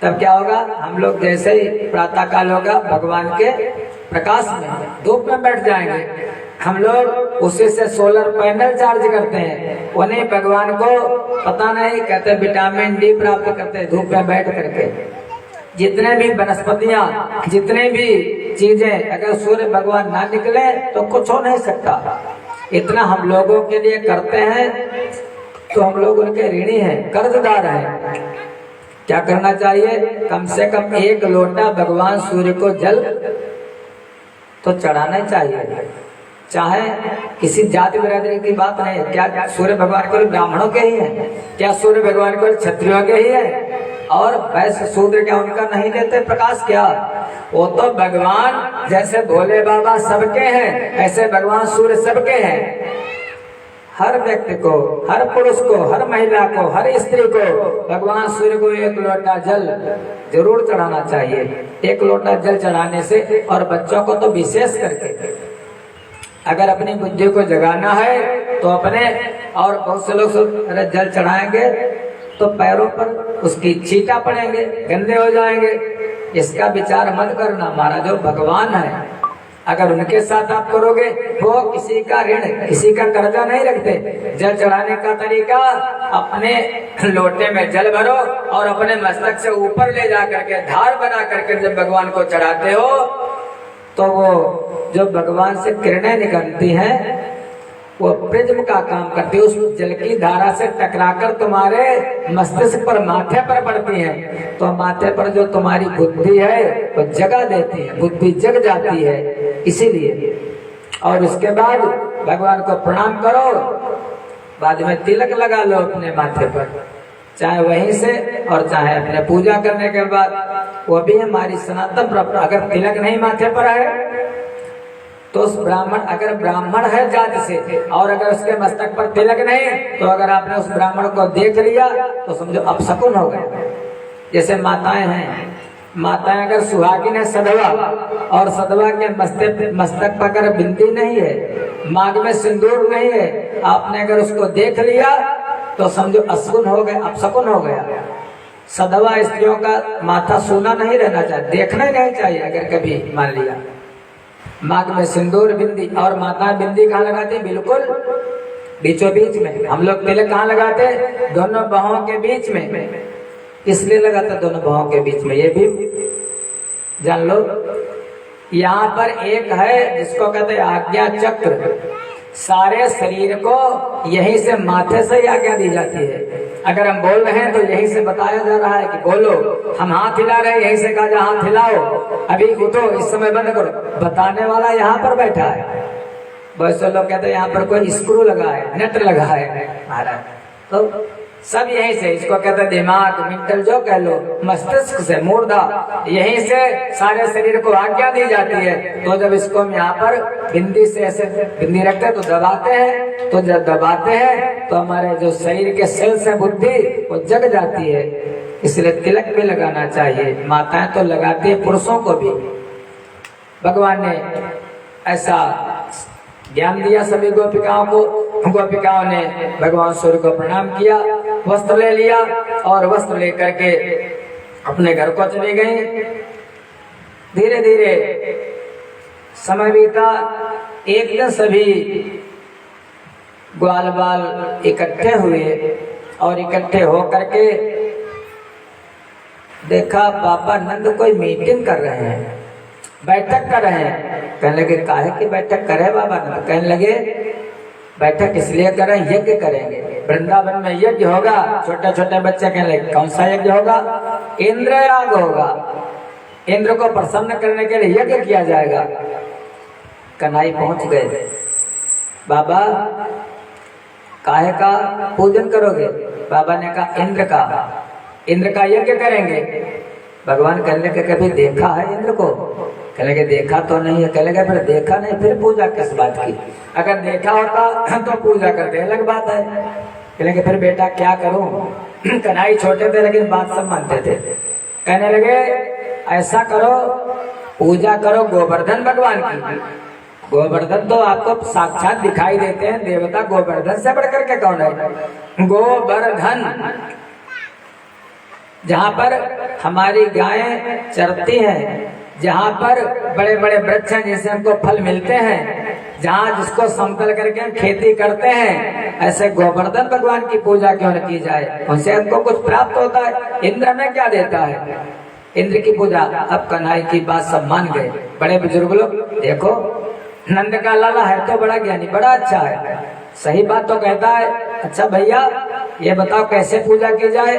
तब क्या होगा, हम लोग जैसे ही प्रातः काल होगा भगवान के प्रकाश में धूप में बैठ जाएंगे। हम लोग उसी से सोलर पैनल चार्ज करते हैं, उन्हें भगवान को पता नहीं, कहते विटामिन डी प्राप्त करते हैं धूप में बैठ करके। जितने भी वनस्पतियां, जितने भी चीजें, अगर सूर्य भगवान ना निकले तो कुछ हो नहीं सकता। इतना हम लोगों के लिए करते हैं तो हम लोग उनके ऋणी हैं, कर्जदार हैं। क्या करना चाहिए? कम से कम एक लोटा भगवान सूर्य को जल तो चढ़ाना चाहिए। चाहे किसी जाति बिरादरी की बात नहीं है। क्या सूर्य भगवान को ब्राह्मणों के ही है? क्या सूर्य भगवान को क्षत्रियों के ही है? और वैश्य शूद्र क्या उनका नहीं देते प्रकाश? क्या वो तो भगवान जैसे भोले बाबा सबके हैं, ऐसे भगवान सूर्य सबके हैं। हर व्यक्ति को, हर पुरुष को, हर महिला को, हर स्त्री को भगवान सूर्य को एक लोटा जल जरूर चढ़ाना चाहिए। एक लोटा जल चढ़ाने से, और बच्चों को तो विशेष करके, अगर अपनी बुद्धि को जगाना है तो अपने, और बहुत से लोग अरे जल चढ़ाएंगे तो पैरों पर उसकी छींटा पड़ेंगे, गंदे हो जाएंगे। इसका विचार मत करना। हमारा जो भगवान है, अगर उनके साथ आप करोगे, वो किसी का ऋण, किसी का कर्जा नहीं रखते। जल चढ़ाने का तरीका, अपने लोटे में जल भरो और अपने मस्तक से ऊपर ले जा करके धार बना करके जब भगवान को चढ़ाते हो तो वो जो भगवान से किरणें निकलती हैं वो प्रिज्म का काम करती है। उस जल की धारा से टकराकर तुम्हारे मस्तिष्क पर, माथे पर पड़ती है, तो माथे पर जो तुम्हारी बुद्धि है वो जगा देती है, बुद्धि जग जाती है। इसीलिए, और उसके बाद भगवान को प्रणाम करो, बाद में तिलक लगा लो अपने माथे पर, चाहे वहीं से और चाहे अपने पूजा करने के बाद। वो भी हमारी सनातन परंपरा। अगर तिलक नहीं माथे पर है तो उस ब्राह्मण, अगर ब्राह्मण है जाति से, और अगर उसके मस्तक पर तिलक नहीं, तो अगर आपने उस ब्राह्मण को देख लिया तो समझो अपशकुन हो गया। जैसे माताएं हैं, माताएं अगर सुहागिन है सधवा, और सधवा के मस्तक पर अगर बिंदी नहीं है, मांग में सिंदूर नहीं है, आपने अगर उसको देख लिया तो समझो अशकुन हो गया, अपशकुन हो गया। सधवा स्त्रियों का माथा सूना नहीं रहना चाहिए, देखना ही नहीं चाहिए। अगर कभी मान लिया मांग में सिंदूर बिंदी, और माताएं बिंदी कहाँ लगाती? बिल्कुल बीचों बीच में। हम लोग तिलक कहाँ लगाते? दोनों बाहों के बीच में। इसलिए लगाता दोनों बाहों के बीच में, ये भी जान लो। यहाँ पर एक है जिसको कहते हैं आज्ञा चक्र, सारे शरीर को यहीं से माथे से ही आज्ञा दी जाती है। अगर हम बोल रहे हैं तो यहीं से बताया जा रहा है कि बोलो। हम हाथ हिला रहे हैं, यहीं से कहा जा हाथ हिलाओ, अभी उठो, इस समय बंद करो। बताने वाला यहाँ पर बैठा है। बहुत से लोग कहते हैं यहाँ पर कोई स्क्रू लगा है, नट लगा है महाराज, तो सब यहीं से, इसको कहते हैं दिमाग, मेंटल जो कह लो, मस्तिष्क से, मुर्दा, यहीं से सारे शरीर को आज्ञा दी जाती है। तो जब इसको हम यहाँ पर बिंदी से ऐसे बिंदी रखते हैं तो दबाते हैं, तो जब दबाते हैं तो हमारे जो शरीर के सेल्स है, बुद्धि, वो जग जाती है। इसलिए तिलक भी लगाना चाहिए। माताएं तो लगाती है, पुरुषों को भी भगवान ने ऐसा ज्ञान दिया सभी गोपिकाओं को। गोपिकाओं ने भगवान सूर्य को प्रणाम किया, वस्त्र ले लिया, और वस्त्र लेकर के अपने घर को चली गई। धीरे धीरे समय बीता। एक दिन सभी ग्वाल बाल इकट्ठे हुए, और इकट्ठे होकर के देखा बाबा नंद कोई मीटिंग कर रहे हैं, बैठक कर रहे हैं। कहने लगे काहे की बैठक करे बाबा नंद? कहने लगे बैठक इसलिए करें, यज्ञ करेंगे। वृंदावन में यज्ञ होगा। छोटे छोटे बच्चे कहने लगे कौन सा यज्ञ होगा? इंद्र याग होगा। इंद्र को प्रसन्न करने के लिए यज्ञ किया जाएगा। कन्हई पहुंच गए। बाबा काहे का पूजन करोगे? बाबा ने कहा इंद्र का यज्ञ करेंगे। भगवान कहने लगे कभी देखा है इंद्र को? कहने लगे देखा तो नहीं है। कहने लगे फिर देखा नहीं, फिर पूजा किस बात की? अगर देखा होता तो पूजा करते, अलग बात है। कहने लगे फिर बेटा क्या करूं? कन्हई छोटे थे लेकिन बात सब मानते थे। कहने लगे ऐसा करो, पूजा करो गोवर्धन भगवान की। गोवर्धन तो आपको साक्षात दिखाई देते हैं, देवता गोवर्धन से बढ़कर के कौन है? गोवर्धन, जहाँ पर हमारी गायें चरती हैं, जहाँ पर बड़े बड़े वृक्ष हैं जिनसे हमको फल मिलते हैं, जहाँ जिसको समतल करके हम खेती करते हैं, ऐसे गोवर्धन भगवान की पूजा क्यों न की जाए? उनसे हमको कुछ प्राप्त होता है। इंद्र हमें क्या देता है? इंद्र की पूजा। अब कन्हई की बात सब मान गए। बड़े बुजुर्ग लोग, देखो नंद का लाला है तो बड़ा ज्ञानी, बड़ा अच्छा है, सही बात तो कहता है। अच्छा भैया ये बताओ कैसे पूजा की जाए?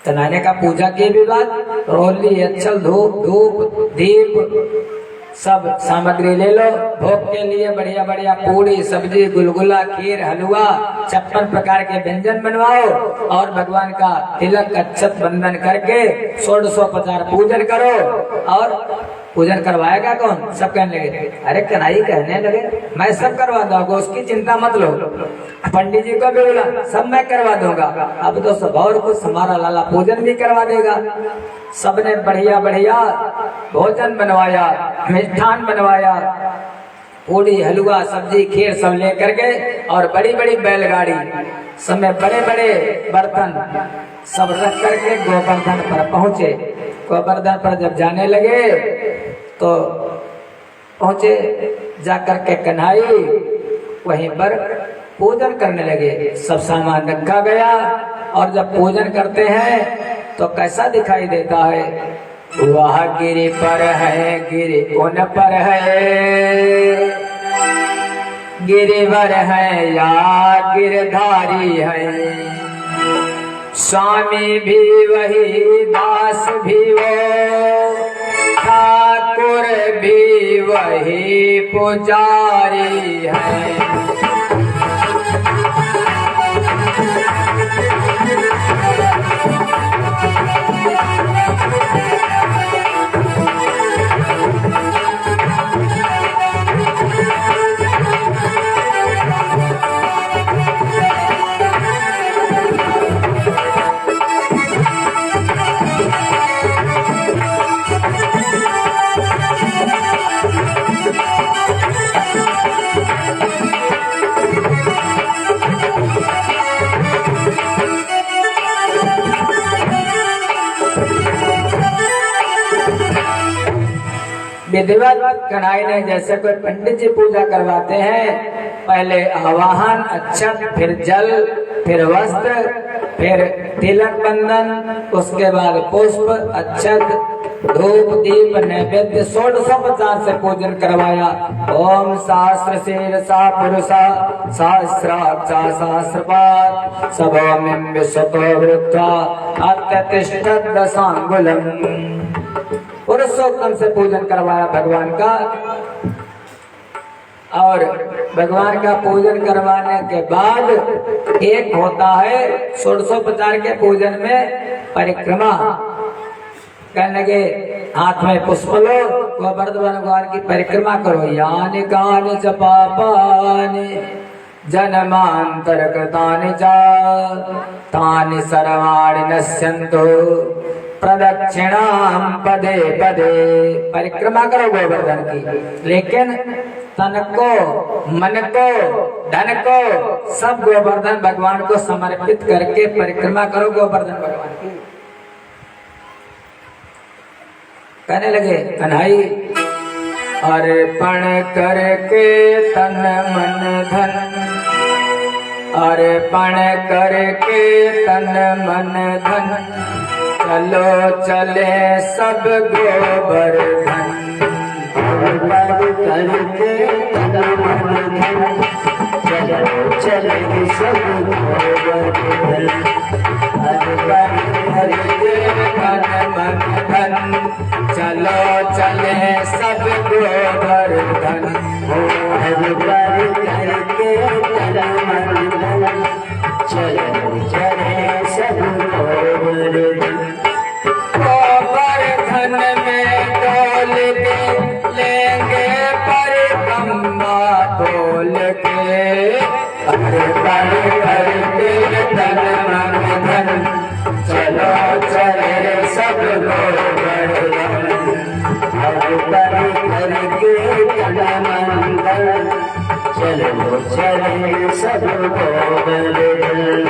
कन्हई का पूजा की भी बात, रोली, अच्छल, धूप दीप सब सामग्री ले लो। भोग के लिए बढ़िया बढ़िया पूरी, सब्जी, गुलगुला, खीर, हलवा, 56 प्रकार के व्यंजन बनवाओ, और भगवान का तिलक अक्षत बंधन करके 1650 पूजन करो। और पूजन करवाएगा कौन? सब कहने लगे, अरे कन्हई कहने लगे मैं सब करवा दूंगा, उसकी चिंता मत लो। पंडित जी को भी बोला सब मैं करवा दूंगा। अब तो सब और कुछ हमारा लाला पूजन भी करवा देगा। सबने बढ़िया बढ़िया भोजन बनवाया, मिष्ठान बनवाया, पूड़ी, हलवा, सब्जी, खीर सब लेकर के, और बड़ी बड़ी बैलगाड़ी, सब में बड़े बड़े बर्तन सब रख करके गोवर्धन पर पहुंचे। गोवर्धन पर जब जाने लगे तो पहुंचे, जाकर के कन्हई वहीं पर पूजन करने लगे। सब सामान रखा गया, और जब पूजन करते हैं तो कैसा दिखाई देता है? वह गिरि पर है, गिरि उन पर है, गिरिवर है या गिरधारी है, स्वामी भी वही, दास भी वो, ठाकुर भी वही, पुजारी है। विधिवत कढ़ाई ने जैसे कोई पंडित जी पूजा करवाते हैं, पहले आवाहन, अक्षत, फिर जल, फिर वस्त्र, फिर तिलक बंधन, उसके बाद पुष्प, अक्षत, धूप, दीप, नैवेद्य, 1650 से पूजन करवाया। ओम सहस्र शीर्षा पुरुषा सहस्राक्षा सहस्रपाद सभोमिं विश्वतो वृत्वा अत्यतिष्ठत् दशांगुलम्। पुरुषोत्तम से पूजन करवाया भगवान का। और भगवान का पूजन करवाने के बाद एक होता है 1650 के पूजन में परिक्रमा। कहने लगे हाथ में पुष्प लो, गोवर्धन भगवान की परिक्रमा करो। यानि कानि च पापानि जन्मांतर कृतानि च तानि सर्वाणि नश्यन्तु प्रदक्षिणाम पदे पदे। परिक्रमा करो गोवर्धन की, लेकिन तन को, मन को, धन को सब गोवर्धन भगवान को समर्पित करके परिक्रमा करो गोवर्धन भगवान की। कहने लगे कन्हई अर्पण करके तन मन धन, अर्पण करके तन मन धन, चलो चले सब गोवर्धन। अर्पण करके तन मन धन, चलो चले सब गोवर्धन। अर्पण करके तन मन धन, चलो चले सब गोवर्धन। अर्पण करके तन मन धन, चलो चले सब गोवर्धन। गोवर्धन में डोल के लेंगे परिक्रमा डोल के। अर्पण करके तन मन धन, चलो चले सब गोवर्धन। अर्पण करके तन मन धन, चलो चले सब गोवर्धन।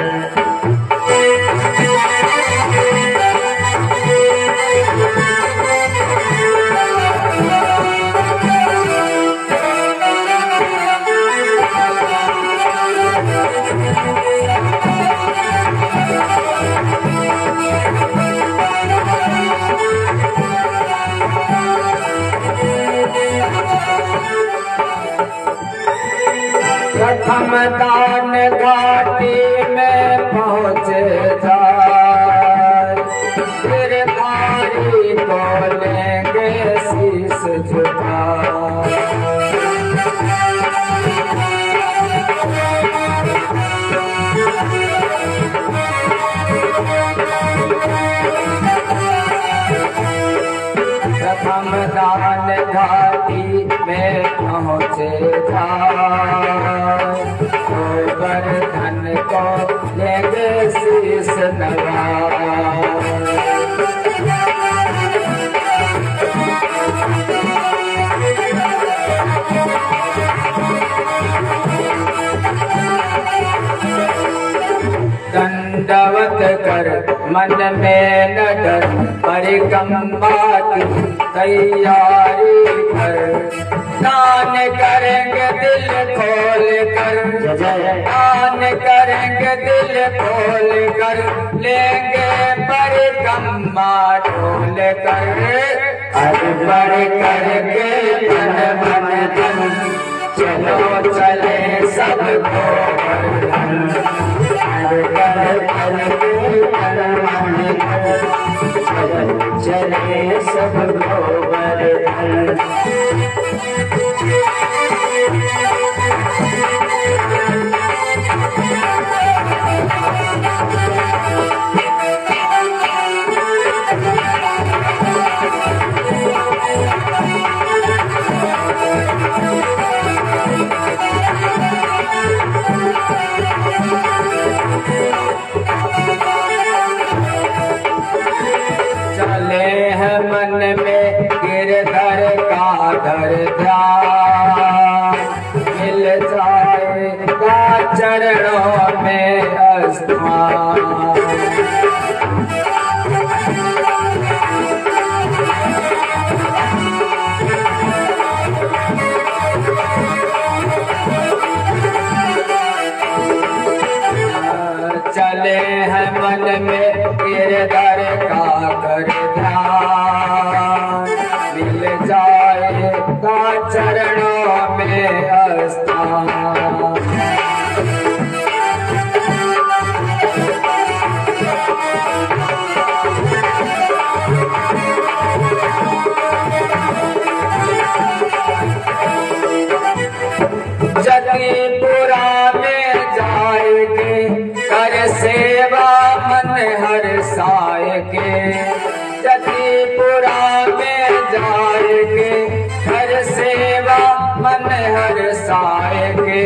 प्रथम दान घाटी में पहुँचे जाए, फिर भारी को लेंगे शीश झुकाए। प्रथम दान घाटी में पहुँचे जाए, गोवर्धन को लेंगे शीश नवाए। दंडवत कर मन में न डर, परिक्रमा की तैयारी कर। दान करेंगे दिल खोल कर, दान करेंगे दिल खोल कर, लेंगे परिक्रमा ढोल कर। अर्पण करके तन मन धन, चलो चले सब गोवर्धन। अर्पण करके तन मन धन, चलो चले सब गोवर्धन। चले हैं मन में गिरधर का धर ध्यान, मिल जाएगा चरणों में स्थान। स्थान। जतिपुरा में जाएंगे कर सेवा मन हर साएंगे। जतिपुरा में जाएंगे कर सेवा मन हर साएंगे।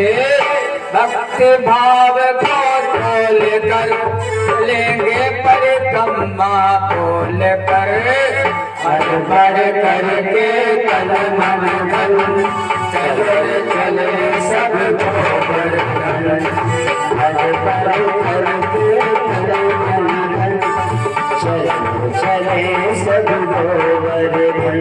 भक्ति भाव को तोल कर लेंगे परिक्रमा बोल कर। बढ़ करके कल मन मन चले चले सब गोवर्धन। बढ़ करके कल मन मन चले चले सब गोवर्धन।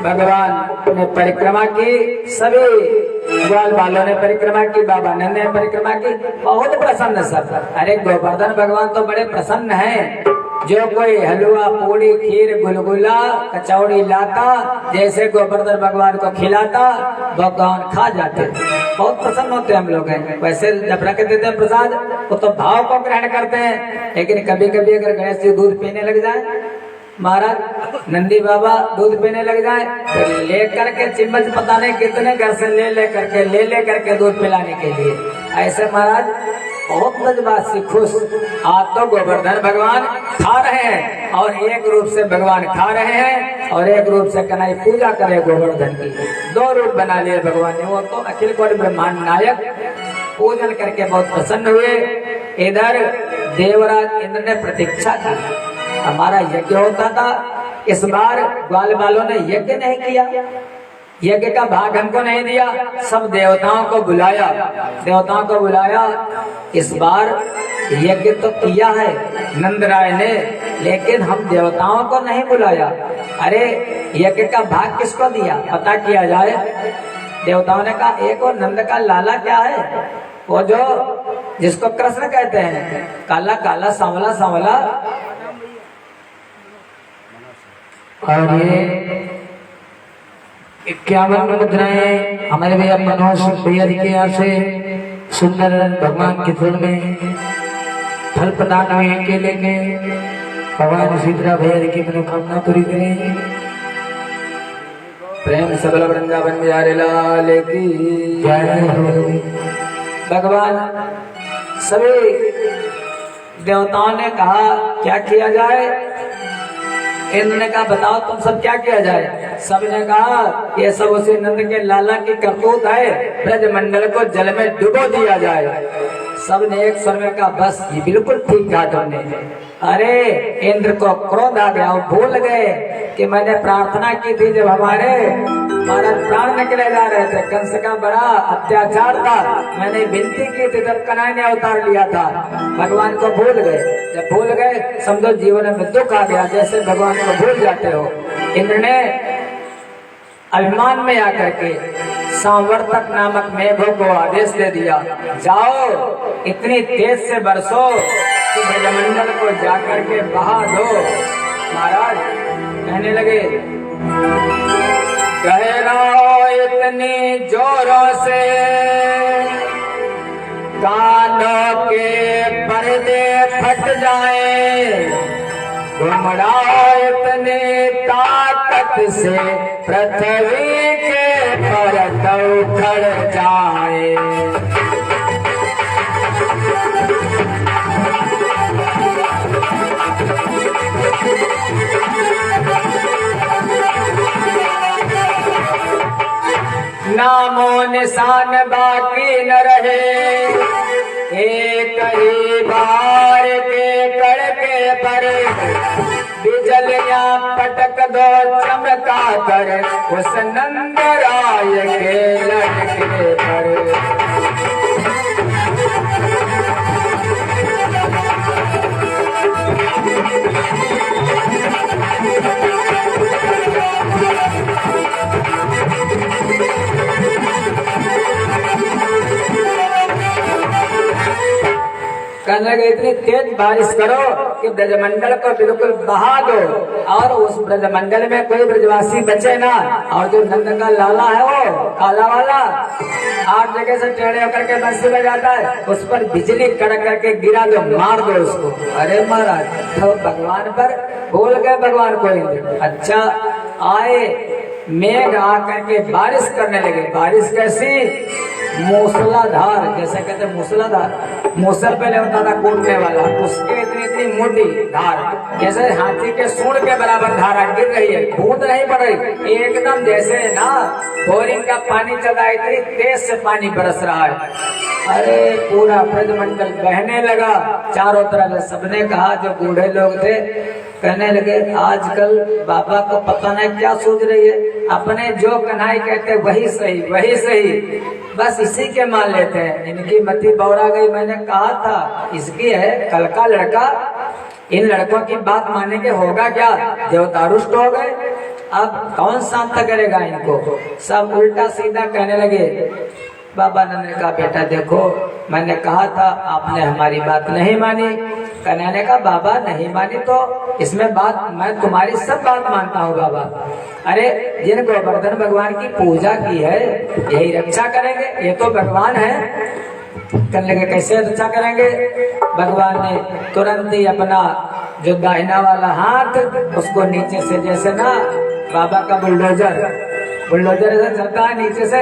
भगवान ने परिक्रमा की, सभी ग्वाल बालों ने परिक्रमा की, बाबा नंद ने परिक्रमा की, बहुत प्रसन्न सब। अरे गोवर्धन भगवान तो बड़े प्रसन्न हैं। जो कोई हलवा पूड़ी खीर गुलगुला कचौड़ी लाता, जैसे गोवर्धन भगवान को खिलाता भगवान खा जाते, बहुत प्रसन्न होते हम लोग हैं। वैसे जब रख देते हैं प्रसाद वो तो भाव को ग्रहण करते हैं, लेकिन कभी कभी अगर गणेश जी दूध पीने लग जाए, महाराज नंदी बाबा दूध पीने लग जाए, तो लेकर के चिम्मच पता नहीं कितने घर से ले करके दूध पिलाने के लिए। ऐसे महाराज बहुत नजबासी खुश। आज तो गोवर्धन भगवान खा रहे हैं और एक रूप से भगवान खा रहे हैं और एक रूप से कन्हैया पूजा करे गोवर्धन की। दो रूप बना लिए भगवान ने। वो तो अखिल कोटि ब्रह्मांड नायक पूजन करके बहुत प्रसन्न हुए। इधर देवराज इंद्र ने प्रतीक्षा की, हमारा यज्ञ होता था, इस बार ग्वाल बालों ने यज्ञ नहीं किया, यज्ञ का भाग हमको नहीं दिया। सब देवताओं को बुलाया, देवताओं को बुलाया। इस बार यज्ञ तो किया है नंदराय ने, लेकिन हम देवताओं को नहीं बुलाया। अरे यज्ञ का भाग किसको दिया पता किया जाए। देवताओं ने कहा एक और नंद का लाला क्या है, वो जो जिसको कृष्ण कहते हैं, काला काला सांवला सांवला। और ये 51 मुद्राएं हमारे भैया मनोज भैया जी के यहाँ से सुंदर भगवान के फूल में फल प्रदान हुए केले के। भगवान सीतरा भैया जी की मनोकामना पूरी करें। प्रेम सबल वृंदावन बिहारी लाल की जय हो। भगवान सभी देवताओं ने कहा क्या किया जाए। इंद्र ने कहा बताओ तुम सब क्या किया जाए। सब ने कहा ये सब उसी नंद के लाला की करतूत है, ब्रजमंडल को जल में डुबो दिया जाए। सब ने एक स्वर में कहा बस ये बिल्कुल ठीक कहा तुमने। अरे इंद्र को क्रोध आ गया, वो भूल गए कि मैंने प्रार्थना की थी जब हमारे महाराज प्राण निकले जा रहे थे, कंस का बड़ा अत्याचार था, मैंने विनती की थी तब कन्हैया ने अवतार लिया था। भगवान को भूल गए, जब भूल गए समझो जीवन में दुख आ गया, जैसे भगवान को भूल जाते हो। इंद्र ने अभिमान में आकर के सांवर्तक नामक मेघों को आदेश दे दिया, जाओ इतनी तेज से बरसो कि ब्रजमंडल को जाकर के बहा दो। महाराज कहने लगे कह रहा इतनी जोरों से कानों के पर्दे फट जाए, घुमड़ा इतनी ताकत से पृथ्वी के परत उखड़ जाए। नामो निशान बाकी न रहे, एक ही बार के कड़के पर बिजलियां पटक दो चमका कर उस नंदराय के लड़के पर। कहने लगे इतनी तेज बारिश करो कि ब्रजमंडल को बिल्कुल बहा दो और उस ब्रजमंडल में कोई ब्रजवासी बचे ना। और जो नंद का लाला है वो काला वाला 8 जगह से टेढ़े होकर के बंसी बजाता है, उस पर बिजली कड़क करके गिरा दो, मार दो उसको। अरे महाराज तो भगवान पर बोल गए भगवान को। अच्छा आए मेघ आकर के बारिश करने लगे। बारिश कैसी? मूसलाधार, जैसे कहते हैं मूसलाधार। मूसल पहले होता था कूटने वाला, उसके इतनी इतनी मोटी धार, जैसे हाथी के सूंड के बराबर धारा गिर रही है, बूंद नहीं पड़ रही, एकदम जैसे ना बोरिंग का पानी चल रहा है, इतनी तेज से पानी बरस रहा है। अरे पूरा ब्रजमंडल बहने लगा चारों तरफ। सबने कहा, जो बूढ़े लोग थे कहने लगे आजकल बाबा को पता नहीं क्या सोच रही है, अपने जो कन्हई कहते वही सही वही सही, बस इसी के मान लेते हैं। इनकी मति बौरा गई। मैंने कहा था इसकी है कल का लड़का, इन लड़कों की बात मानने के होगा क्या? देवता रुष्ट हो गए, अब कौन शांत करेगा इनको? सब उल्टा सीधा कहने लगे। बाबा ने कहा बेटा देखो मैंने कहा था, आपने हमारी बात नहीं मानी। कन्हैया का बाबा नहीं मानी तो इसमें बात, मैं तुम्हारी सब बात मानता हूँ बाबा। अरे जिन गोवर्धन भगवान की पूजा की है यही रक्षा करेंगे, ये तो भगवान है। कहने लगे कैसे रक्षा करेंगे? भगवान ने तुरंत ही अपना जो दाहिना वाला हाथ उसको नीचे से, जैसे ना बाबा का बुलडोजर ऐसा चलता है नीचे से,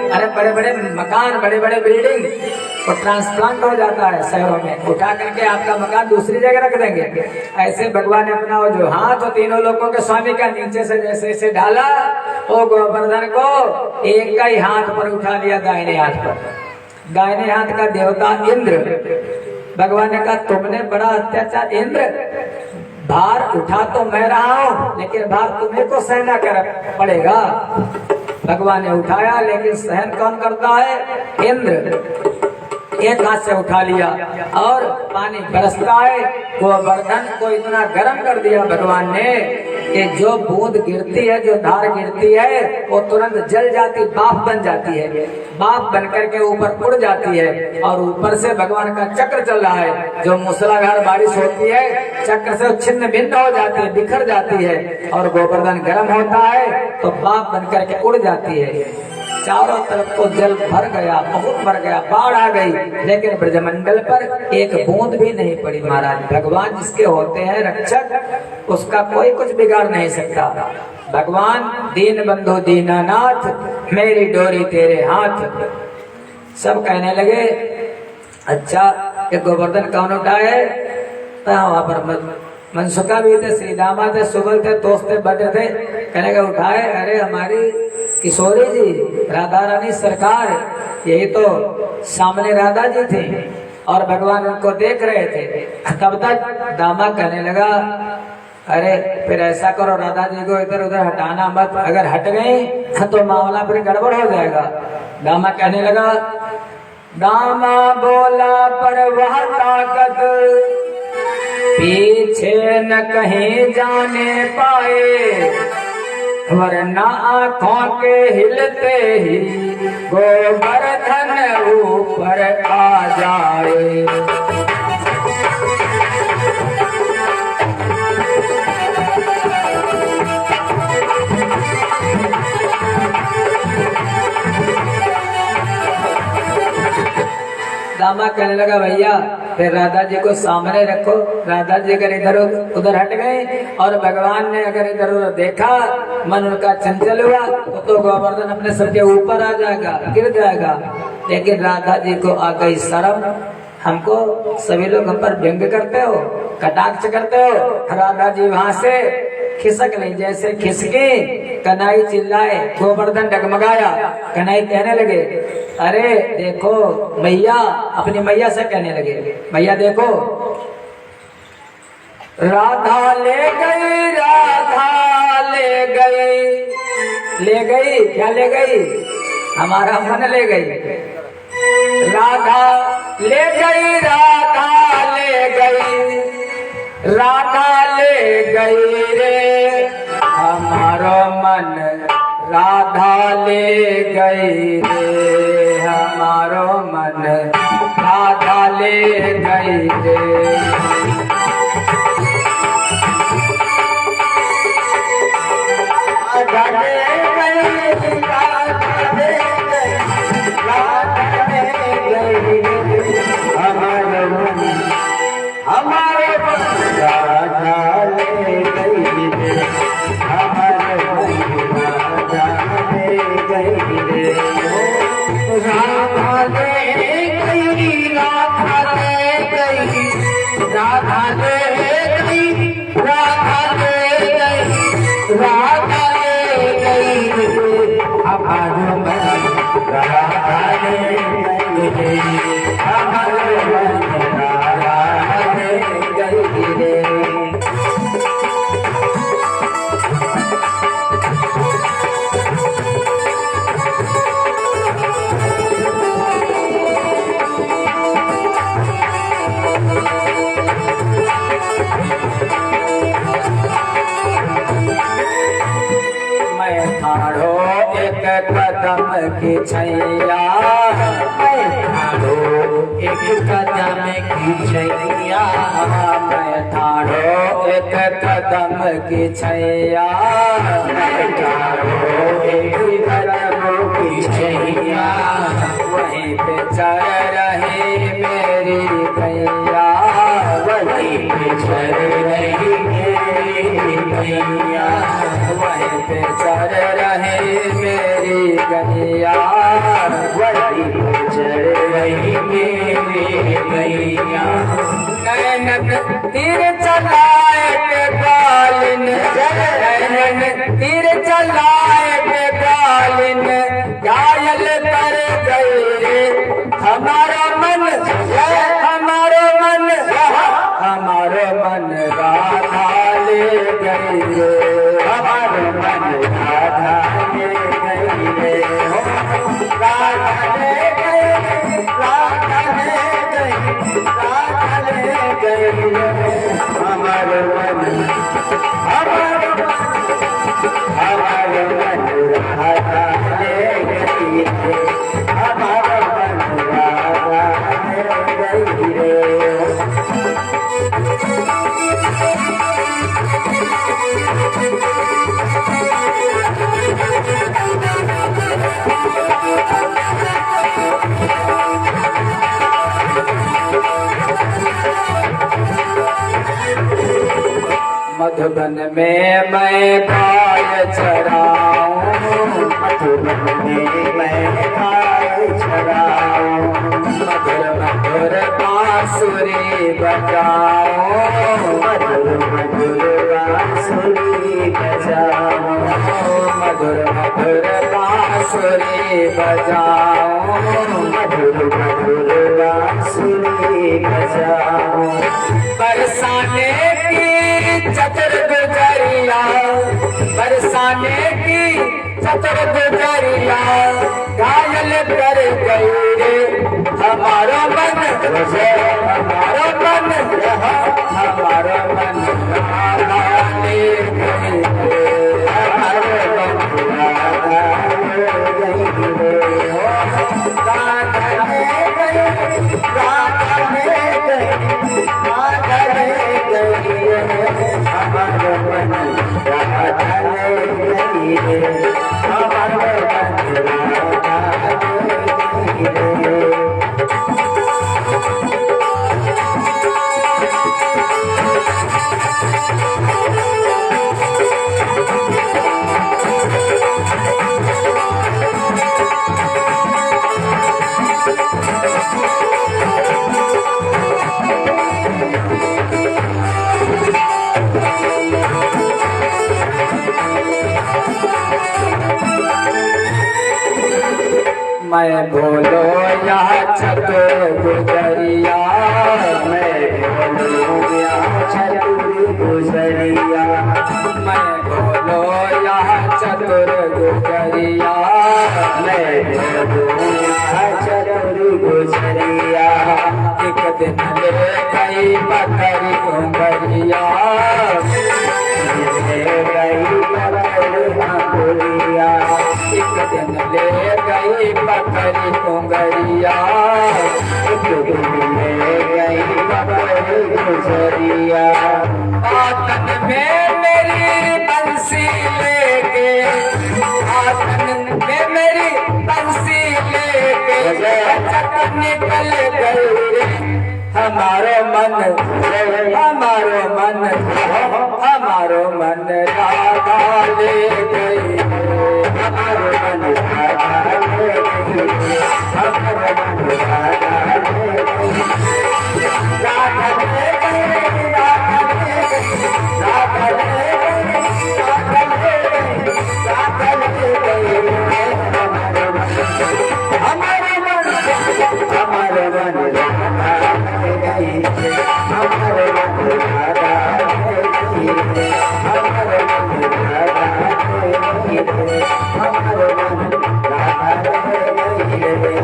अरे बड़े बड़े मकान बड़े बड़े बिल्डिंग और ट्रांसप्लांट हो जाता है शहरों में, उठा करके आपका मकान दूसरी जगह रख देंगे। ऐसे भगवान ने अपना वो जो हाथ और तीनों लोगों के स्वामी का नीचे से जैसे ऐसे डाला, वो गोवर्धन को एक का ही हाथ पर उठा लिया, दाहिने हाथ पर। दाहिने हाथ का देवता इंद्र। भगवान ने कहा तुमने बड़ा अत्याचार, इंद्र भार उठा तो मैं रहा हूँ लेकिन भार तुम्हें को सहना कर पड़ेगा। भगवान ने उठाया लेकिन सहन कौन करता है? इंद्र। एक हाथ से उठा लिया और पानी बरसता है। गोवर्धन को इतना गर्म कर दिया भगवान ने कि जो बूंद गिरती है, जो धार गिरती है, वो तुरंत जल जाती, भाप बन जाती है। भाप बन करके ऊपर उड़ जाती है और ऊपर से भगवान का चक्र चल रहा है। जो मूसलाधार बारिश होती है, चक्र से छिन्न भिन्न हो जाती है, बिखर जाती है और गोवर्धन गर्म होता है तो भाप बन करके उड़ जाती है। चारों तरफ तो जल भर गया, बहुत भर गया, बाढ़ आ गई, लेकिन ब्रजमंडल पर एक बूंद भी नहीं पड़ी। महाराज भगवान जिसके होते हैं रक्षक, उसका कोई कुछ बिगाड़ नहीं सकता। भगवान दीन बंधु दीनानाथ, मेरी डोरी तेरे हाथ। सब कहने लगे अच्छा ये गोवर्धन कौन उठाए? वहां पर मनसुखा भी थे, श्री दामा थे, सुबल थे, दोस्त थे, बड़े थे। कहने का उठाए, अरे हमारी किशोरी जी राधा रानी सरकार, यही तो सामने राधा जी थी और भगवान उनको देख रहे थे। तब तक दामा कहने लगा अरे फिर ऐसा करो राधा जी को इधर उधर हटाना मत, अगर हट गई तो मामला फिर गड़बड़ हो जाएगा। दामा कहने लगा, दामा बोला पर वह ताकत पीछे न कहीं जाने पाए, वरना आँखों के हिलते ही गोवर्धन ऊपर आ जाए। दामा कहने लगा भैया फिर राधा जी को सामने रखो। राधा जी अगर इधर उधर हट गए और भगवान ने अगर इधर उधर देखा, मन उनका चंचल हुआ तो गोवर्धन अपने सर के ऊपर आ जाएगा, गिर जाएगा। लेकिन राधा जी को आ गई शर्म। हमको सभी लोग हम पर व्यंग करते हो, कटाक्ष करते हो। राधा जी वहां से खिसक नहीं, जैसे खिसकी कन्हई चिल्लाए, गोवर्धन डगमगाया। कन्हई कहने लगे अरे देखो मैया, अपनी मैया से कहने लगे मैया देखो राधा ले गई, राधा ले गई। ले गई क्या ले गई? हमारा मन ले गई। राधा ले गई, राधा ले गई, राधा ले गई रे हमारो मन, राधा ले गई रे हमारो मन, राधा ले गई रे। राधा ले गई, राधा ले गई, राधा ले गई हमारे मन, हमारे मन राधा ले गई रे, हमारे मन राधा ले गई रे। राधा ले गई, राधा ले गई, राधा ले गई, राधा ले गई, राधा ले गई रे, हमारे मन राधा ले गई रे, हमारे मन राधा ले गई रे। मैं ठाड़ो एक कदम की छैया, मैं ठाड़ो एक कदम की छैया, मैं ठाड़ो एक कदम की छैया, मैं ठाड़ो एक कदम की छैया, वहीं पे चल रही मेरी गैया, वहीं पे चल रही मेरी गैया, वहीं पे चल रही मेरी गैया, वहीं पे चल रही मेरी गैया। नैनक तीर चलाए के गालिन, नैनक तीर चलाए के गालिन, घायल कर गई रे हमारा मन, हमारा मन, हमारा मन राधा ले गई रे, हमारे मन राधा ले गई रे, राधा ले गई, राधा ले गई, राधा ले गई रे, हमारे मन, हमारे मन, हमारे मन राधा ले गई रे, हमारे मन राधा ले गई रे। मधुबन में मैं गाय चराऊं, मधुबन में मैं गाय चराऊं, मधुर मधुर बांसुरी बजाऊं, मधुर मधुर बांसुरी बजाऊं, मधुर मधुर बांसुरी बजाऊं, मधुर मधुर बांसुरी बजाऊं। बरसाने की चतुर गुजरिया, बरसाने की चतुर गुजरिया, घायल कर गई रे हमारा मन, हमारा मन, हमारा मन राधा ले गई रे, हमारे मन राधा ले गई रे, राधा ले गई, राधा ले गई, राधा ले गई रे, हमारे मन राधा ले गई रे, हमारे मन राधा ले गई रे। मैं बोलो यहाँ चतुर गुजरिया, मैं बोलूं यहाँ चतुर गुजरिया, मैं बोलो यहाँ चतुर गुजरिया, मैं बोलूं यहाँ चतुर गुजरिया। एक दिन ले गई बकरी उंगरिया, ले गई बकरी उंगरिया, एक दिन ले गई बकरी उंगरिया, एक ले गई बबरी गुजरिया आतन में मेरी बंसी लेके, आतन में मेरी बंसी लेके चक निकल गई हमारो मन, हमारो मन, हमारो मन राधा ले गई, हमारे मन राधा ले गई, हमारे मन राधा ले गई, राधा ले गई, राधा ले गई, राधा ले गई, राधा ले गई, राधा ले गई, हमारे मन, हमारे मन राधा ले गई, हमारे मन राधा ले गई, हमारे मन राधा ले गई, हमारे मन राधा ले गई।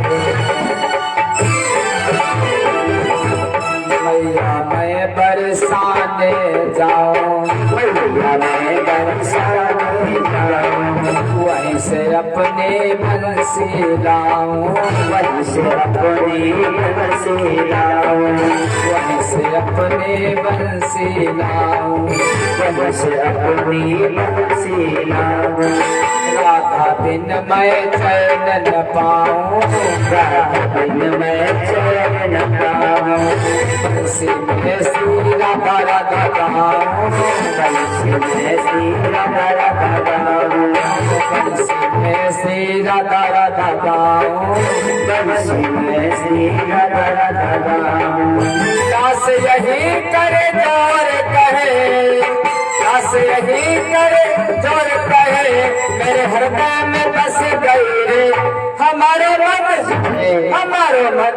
मैया मैं बरसाने जाऊं, मैया मैं बरसाने जाऊं, वहीं से अपने बंसी लाऊं, वहीं से अपनी बंसी लाऊं, वहीं से अपने बंसी लाऊं, वहीं से अपनी बंसी लाऊं, राधा बिन मैं चैन न पाऊं, राधा बिन मैं चैन न पाऊं, बंसी में श्री राधा राधा गाऊं, बंसी में श्री राधा राधा गाऊं, बंसी में श्री राधा राधा गाऊं, बंसी में श्री राधा राधा गाऊं। दास यही करे जोर कहे, दास यही करे जोर कहे, मेरे हृदय में बस गई रे हमारो मन, हमारो मन,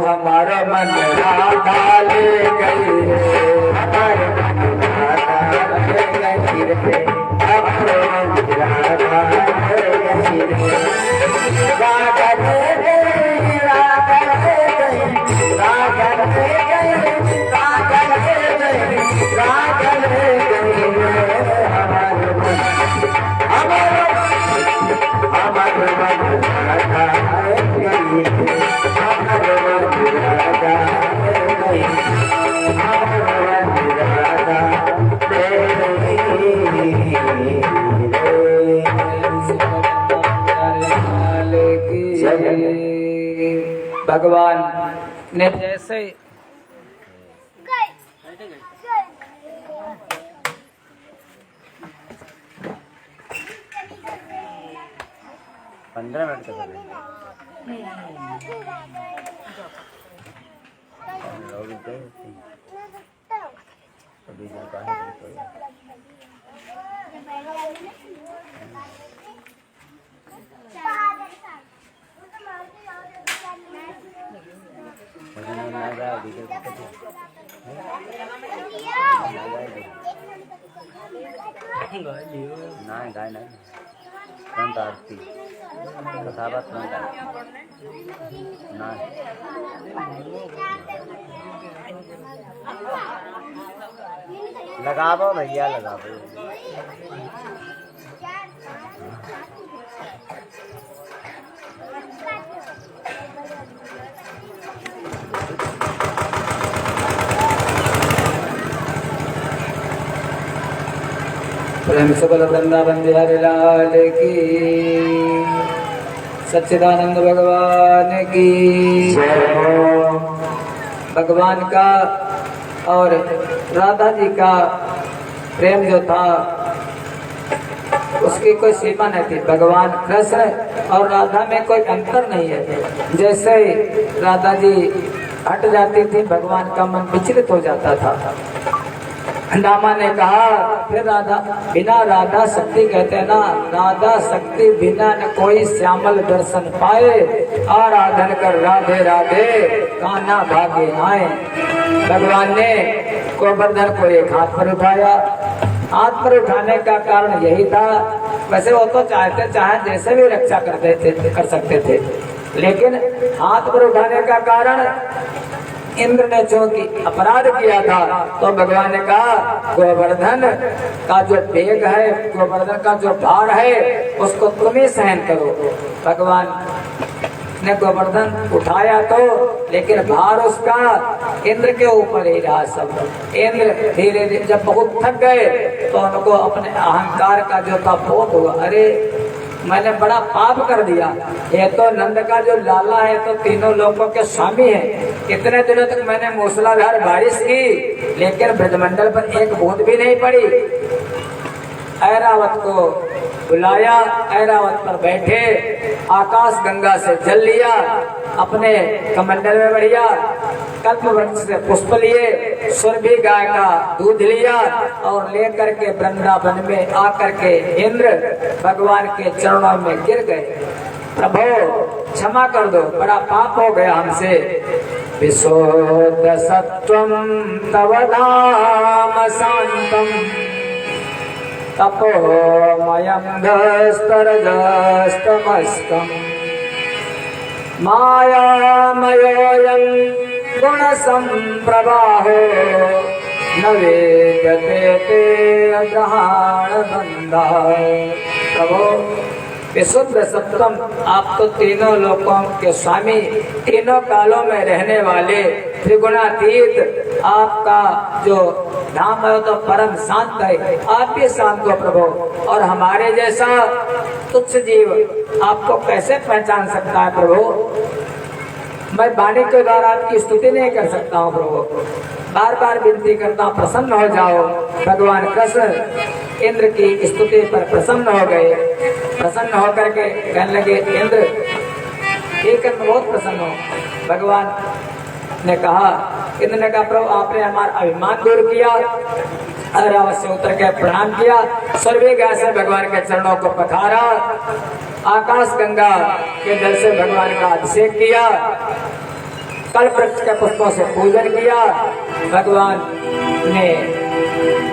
हमारो मन राधा ले गई रे, हमारे मन राधा ले गई रे, हमारे मन राधा ले गई रे, राधा ले गई, राधा ले गई, राधा ले गई, राधा ले गई, राधा ले गई रे, हमारे मन, हमारे मन राधा ले गई, हमारे मन राधा ले गई, हमारे मन राधा ले गई। भगवान ने जैसे 15 मिनट तक करेंगे। लोग गए थे। अभी ना कहाँ है तो मुझे नहीं आ रहा वीडियो ना गाय नहीं कौन आरती कथावा कौन ना लगावो भैया लगावो प्रेम से बोलो वृंदावन बिहारी लाल की, सच्चिदानंद भगवान की जय हो। भगवान का और राधा जी का प्रेम जो था उसकी कोई सीमा नहीं थी। भगवान कृष्ण और राधा में कोई अंतर नहीं है। जैसे राधा जी हट जाती थी भगवान का मन विचलित हो जाता था। दामा ने कहा फिर राधा बिना राधा शक्ति कहते हैं ना, राधा शक्ति बिना न कोई श्यामल दर्शन पाए, आराधन कर राधे राधे कान्हा भागे आए। भगवान ने गोवर्धन को एक हाथ पर उठाया। हाथ पर उठाने का कारण यही था, वैसे वो तो चाहते चाहे जैसे भी रक्षा कर सकते थे, लेकिन हाथ पर उठाने का कारण इंद्र ने चूंकि अपराध किया था तो भगवान ने कहा गोवर्धन का जो वेग है, गोवर्धन का जो भार है उसको तुम ही सहन करो। भगवान उसने गोवर्धन उठाया तो, लेकिन भार उसका इंद्र के ऊपर ही रहा सब। इंद्र धीरे धीरे जब बहुत थक गए तो उनको अपने अहंकार का जो था बोध हुआ, अरे मैंने बड़ा पाप कर दिया। ये तो नंद का जो लाला है तो तीनों लोगों के स्वामी है। इतने दिनों तक मैंने मूसलाधार बारिश की, लेकिन ब्रजमंडल पर एक बूंद भी नहीं पड़ी। ऐरावत को बुलाया, ऐरावत पर बैठे, आकाश गंगा से जल लिया, अपने कमंडल में बढ़िया, कल्प वृक्ष से पुष्प लिए, सुरभि गाय का दूध लिया और लेकर के वृंदावन में आकर के इंद्र भगवान के चरणों में गिर गए। प्रभु क्षमा कर दो, बड़ा पाप हो गया हमसे। विशोध सत्वम तव धाम शांतम तपोमयं धस्तरजस्तमस्तम् मायामयोऽयं गुणसम्प्रवाहो न वेद्यते ते ग्रहाणबन्धः। प्रभो विशुद्ध सत्वम, आप तो तीनों लोकों के स्वामी, तीनों कालों में रहने वाले, त्रिगुणातीत, आपका जो धाम है तो परम शांत है। आप भी शांत हो प्रभु, और हमारे जैसा तुच्छ जीव आपको कैसे पहचान सकता है प्रभु। मैं वाणी के द्वारा आपकी स्तुति नहीं कर सकता हूँ प्रभु, बार बार विनती करता हूँ प्रसन्न हो जाओ। भगवान कृष्ण इंद्र की स्तुति पर प्रसन्न हो गए। प्रसन्न होकर के कहने लगे, इंद्र ठीक है, मैं बहुत प्रसन्न हूँ। भगवान ने कहा, इंद्र ने कहा, प्रभु आपने हमारा अभिमान दूर किया। ऐरावत से उतर के प्रणाम किया, स्वर्गीय गाय से भगवान के चरणों को पखारा, आकाश गंगा के जल से भगवान का अभिषेक किया, कल्प वृक्ष के पुष्पों से पूजन किया। भगवान ने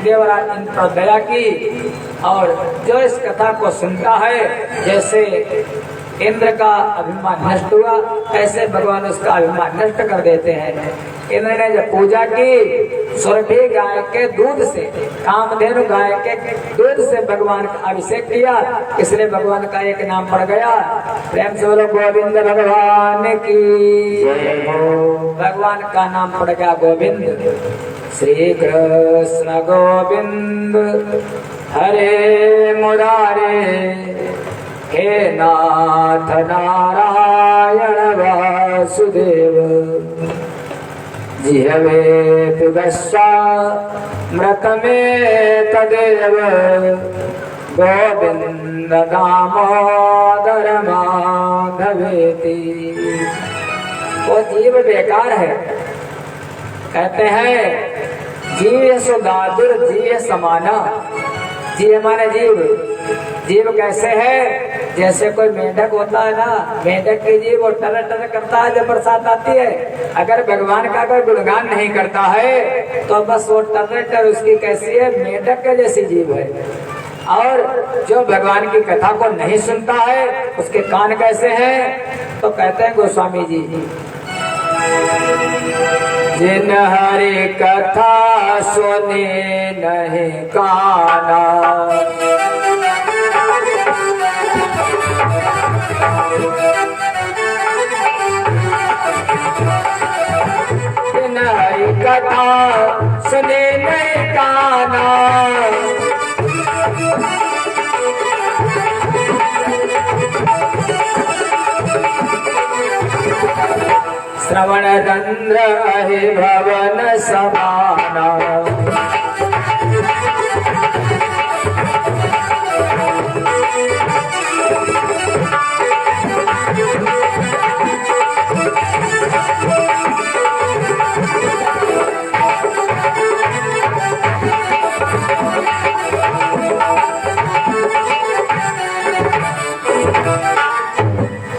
देवराज इंद्र पर दया की, और जो इस कथा को सुनता है, जैसे इंद्र का अभिमान नष्ट हुआ, ऐसे भगवान उसका अभिमान नष्ट कर देते हैं। इंद्र ने जब पूजा की, सुरभि गाय के दूध से, कामधेनु गाय के दूध से भगवान का अभिषेक किया, इसलिए भगवान का एक नाम पड़ गया। प्रेम से बोलो गोविंद भगवान की। भगवान का नाम पड़ गया गोविंद। श्री कृष्ण गोविंद हरे मुरारे, हे नाथ नारायण वासुदेव, जिहवे पिबस्वामृत में तदेव, गोविंद दामोदर माधवेति। वो जीव बेकार है, कहते हैं जीव सुदादुर जीव समाना। जीव माने जीव, जीव कैसे है, जैसे कोई मेंढक होता है ना, मेंढक की जीव वो टर टर करता है जब बरसात आती है। अगर भगवान का कोई गुणगान नहीं करता है तो बस वो टर उसकी कैसी है, मेंढक के जैसी जीव है। और जो भगवान की कथा को नहीं सुनता है उसके कान कैसे हैं, तो कहते हैं गोस्वामी जी, जिन हरि कथा सुने नहीं काना, जिन हरि कथा सुने नहीं काना, श्रवण रंध्र अहि भवन समाना।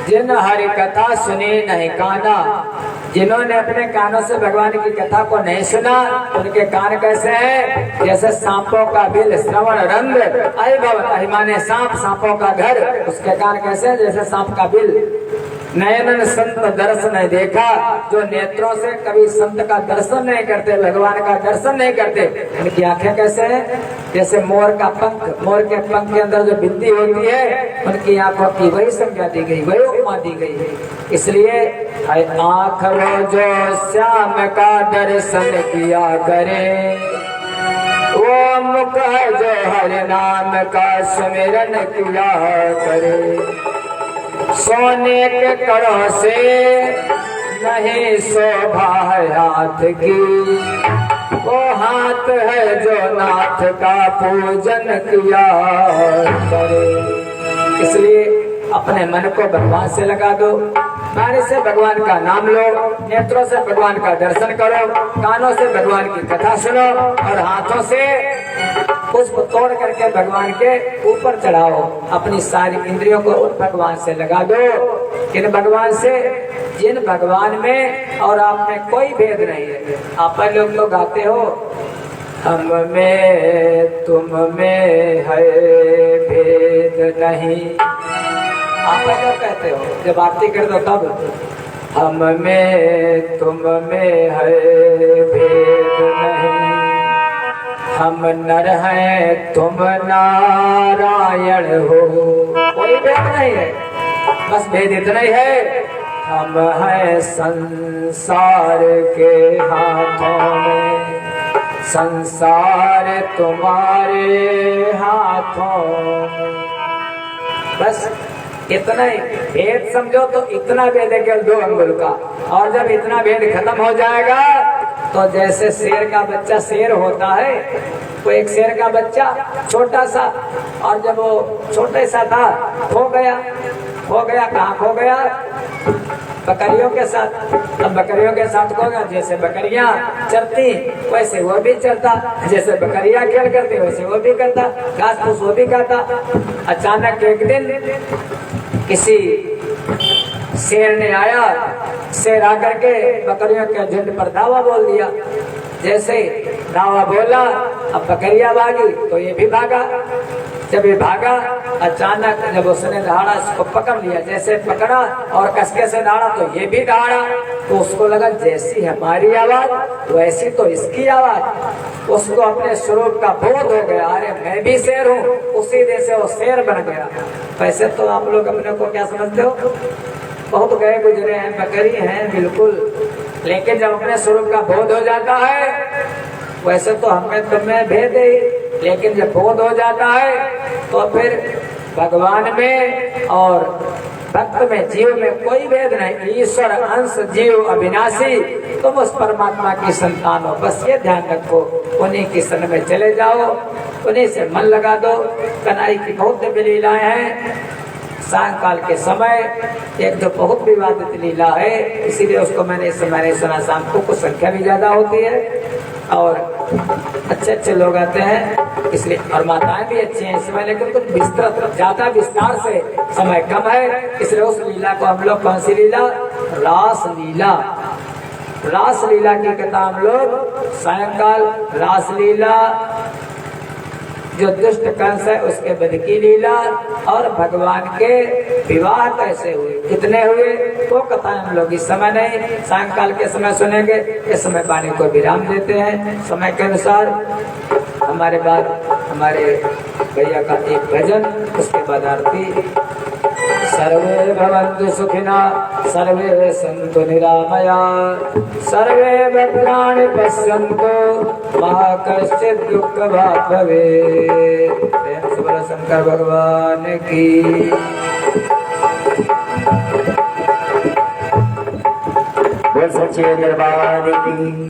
जिन हरि कथा सुनी नहीं काना, जिन्होंने अपने कानों से भगवान की कथा को नहीं सुना, उनके कान कैसे हैं, जैसे सांपों का बिल। श्रवण रंध्र अहि भवन, अहि माने सांप, सांपों का घर, उसके कान कैसे हैं, जैसे सांप का बिल। नयनन संत दर्शन नहीं देखा, जो नेत्रों से कभी संत का दर्शन नहीं करते, भगवान का दर्शन नहीं करते, उनकी आंखें कैसे हैं? जैसे मोर का पंख, मोर के पंख के अंदर जो बिंदी होती है, उनकी आंखों की वही संज्ञा दी गई, वही उपमा दी गई है। इसलिए आंख वो जो श्याम का दर्शन किया करे, वो मुख है जो हरि नाम का सुमिरन किया करे। सोने के कड़ों से नहीं शोभा है हाथ की, वो हाथ है जो नाथ का पूजन किया करे। इसलिए अपने मन को भगवान से लगा दो, वाणी से भगवान का नाम लो, नेत्रों से भगवान का दर्शन करो, कानों से भगवान की कथा सुनो और हाथों से पुष्प तोड़ करके भगवान के ऊपर चढ़ाओ। अपनी सारी इंद्रियों को उन भगवान से लगा दो, किन भगवान से? जिन भगवान में और आप में कोई भेद नहीं है। आप लोग तो गाते हो, हम में तुम में है भेद नहीं, आप लोग कहते हो, जब आरती कर दो तब, हम में तुम में है भेद नहीं, हम नर हैं तुम नारायण हो, कोई भेद नहीं है, बस भेद इतना ही है, हम हैं संसार के हाथों में, संसार तुम्हारे हाथों में, बस इतना ही भेद समझो। तो इतना भेद है केवल 2 अंगुल का, और जब इतना भेद खत्म हो जाएगा तो जैसे शेर का बच्चा शेर होता है, तो एक शेर का बच्चा छोटा सा, और जब वो छोटे सा था खो गया कहाँ खो गया? बकरियों के साथ। अब बकरियों के साथ खो गया, जैसे बकरियां चरती वैसे वो भी चरता, जैसे बकरियां खेल करती वैसे वो भी करता, घास फूस वो भी खाता। अचानक एक दिन किसी शेर ने आया, शेर आकर के बकरियों के झुंड पर धावा बोल दिया। जैसे धावा बोला, अब बकरियां भागी तो ये भी भागा। जब ये भागा, अचानक जब उसने दहाड़ा इसको पकड़ लिया, जैसे पकड़ा और कसके से दहाड़ा तो ये भी दहाड़ा, तो उसको लगा जैसी हमारी आवाज वैसी तो इसकी आवाज। उसको अपने स्वरूप का बोध हो गया, अरे मैं भी शेर हूँ। उसी दिन से वो शेर बन गया। वैसे तो आप लोग अपने को क्या समझते हो? बहुत गए गुजरे हैं, बकरी हैं बिल्कुल, लेकिन जब अपने स्वरूप का बोध हो जाता है, वैसे तो हमें तुम्हें भेद है, लेकिन जब बोध हो जाता है तो फिर भगवान में और भक्त में, जीव में कोई भेद नहीं। ईश्वर अंश जीव अविनाशी, तुम उस परमात्मा की संतान हो, बस ये ध्यान रखो। उन्हीं की शरण में चले जाओ, उन्हीं से मन लगा दो। कन्हई की बहुत दिव्य लीलाएं हैं। सायंकाल के समय एक जो बहुत विवादित लीला है, इसीलिए उसको मैंने इस समय नहीं सुना। शाम को कुछ संख्या भी ज्यादा होती है और अच्छे अच्छे लोग आते हैं, इसलिए, और माताएं भी अच्छी हैं इस समय, लेकिन कुछ विस्तृत ज्यादा विस्तार से समय कम है, इसलिए उस लीला को हम लोग, कौन सी लीला? रास लीला। रास लीला की कथा हम लोग सायंकाल, रास लीला, जो दुष्ट कंस है उसके वध की लीला, और भगवान के विवाह कैसे हुए, कितने हुए, वो कथा हम लोग इस समय नहीं, सायंकाल के समय सुनेंगे। इस समय वाणी को विराम देते हैं समय के अनुसार। हमारे बाद हमारे भैया का एक भजन, उसके बाद आरती। सर्वे भवन्तु सुखिना, सर्वे सन्तु निरामया, सर्वे भद्राणि पश्यन्तु मा कश्चित् दुःखभाग् भवेत्। प्रेम से बोलो शंकर भगवान की। बोल सच्चे दरबार की।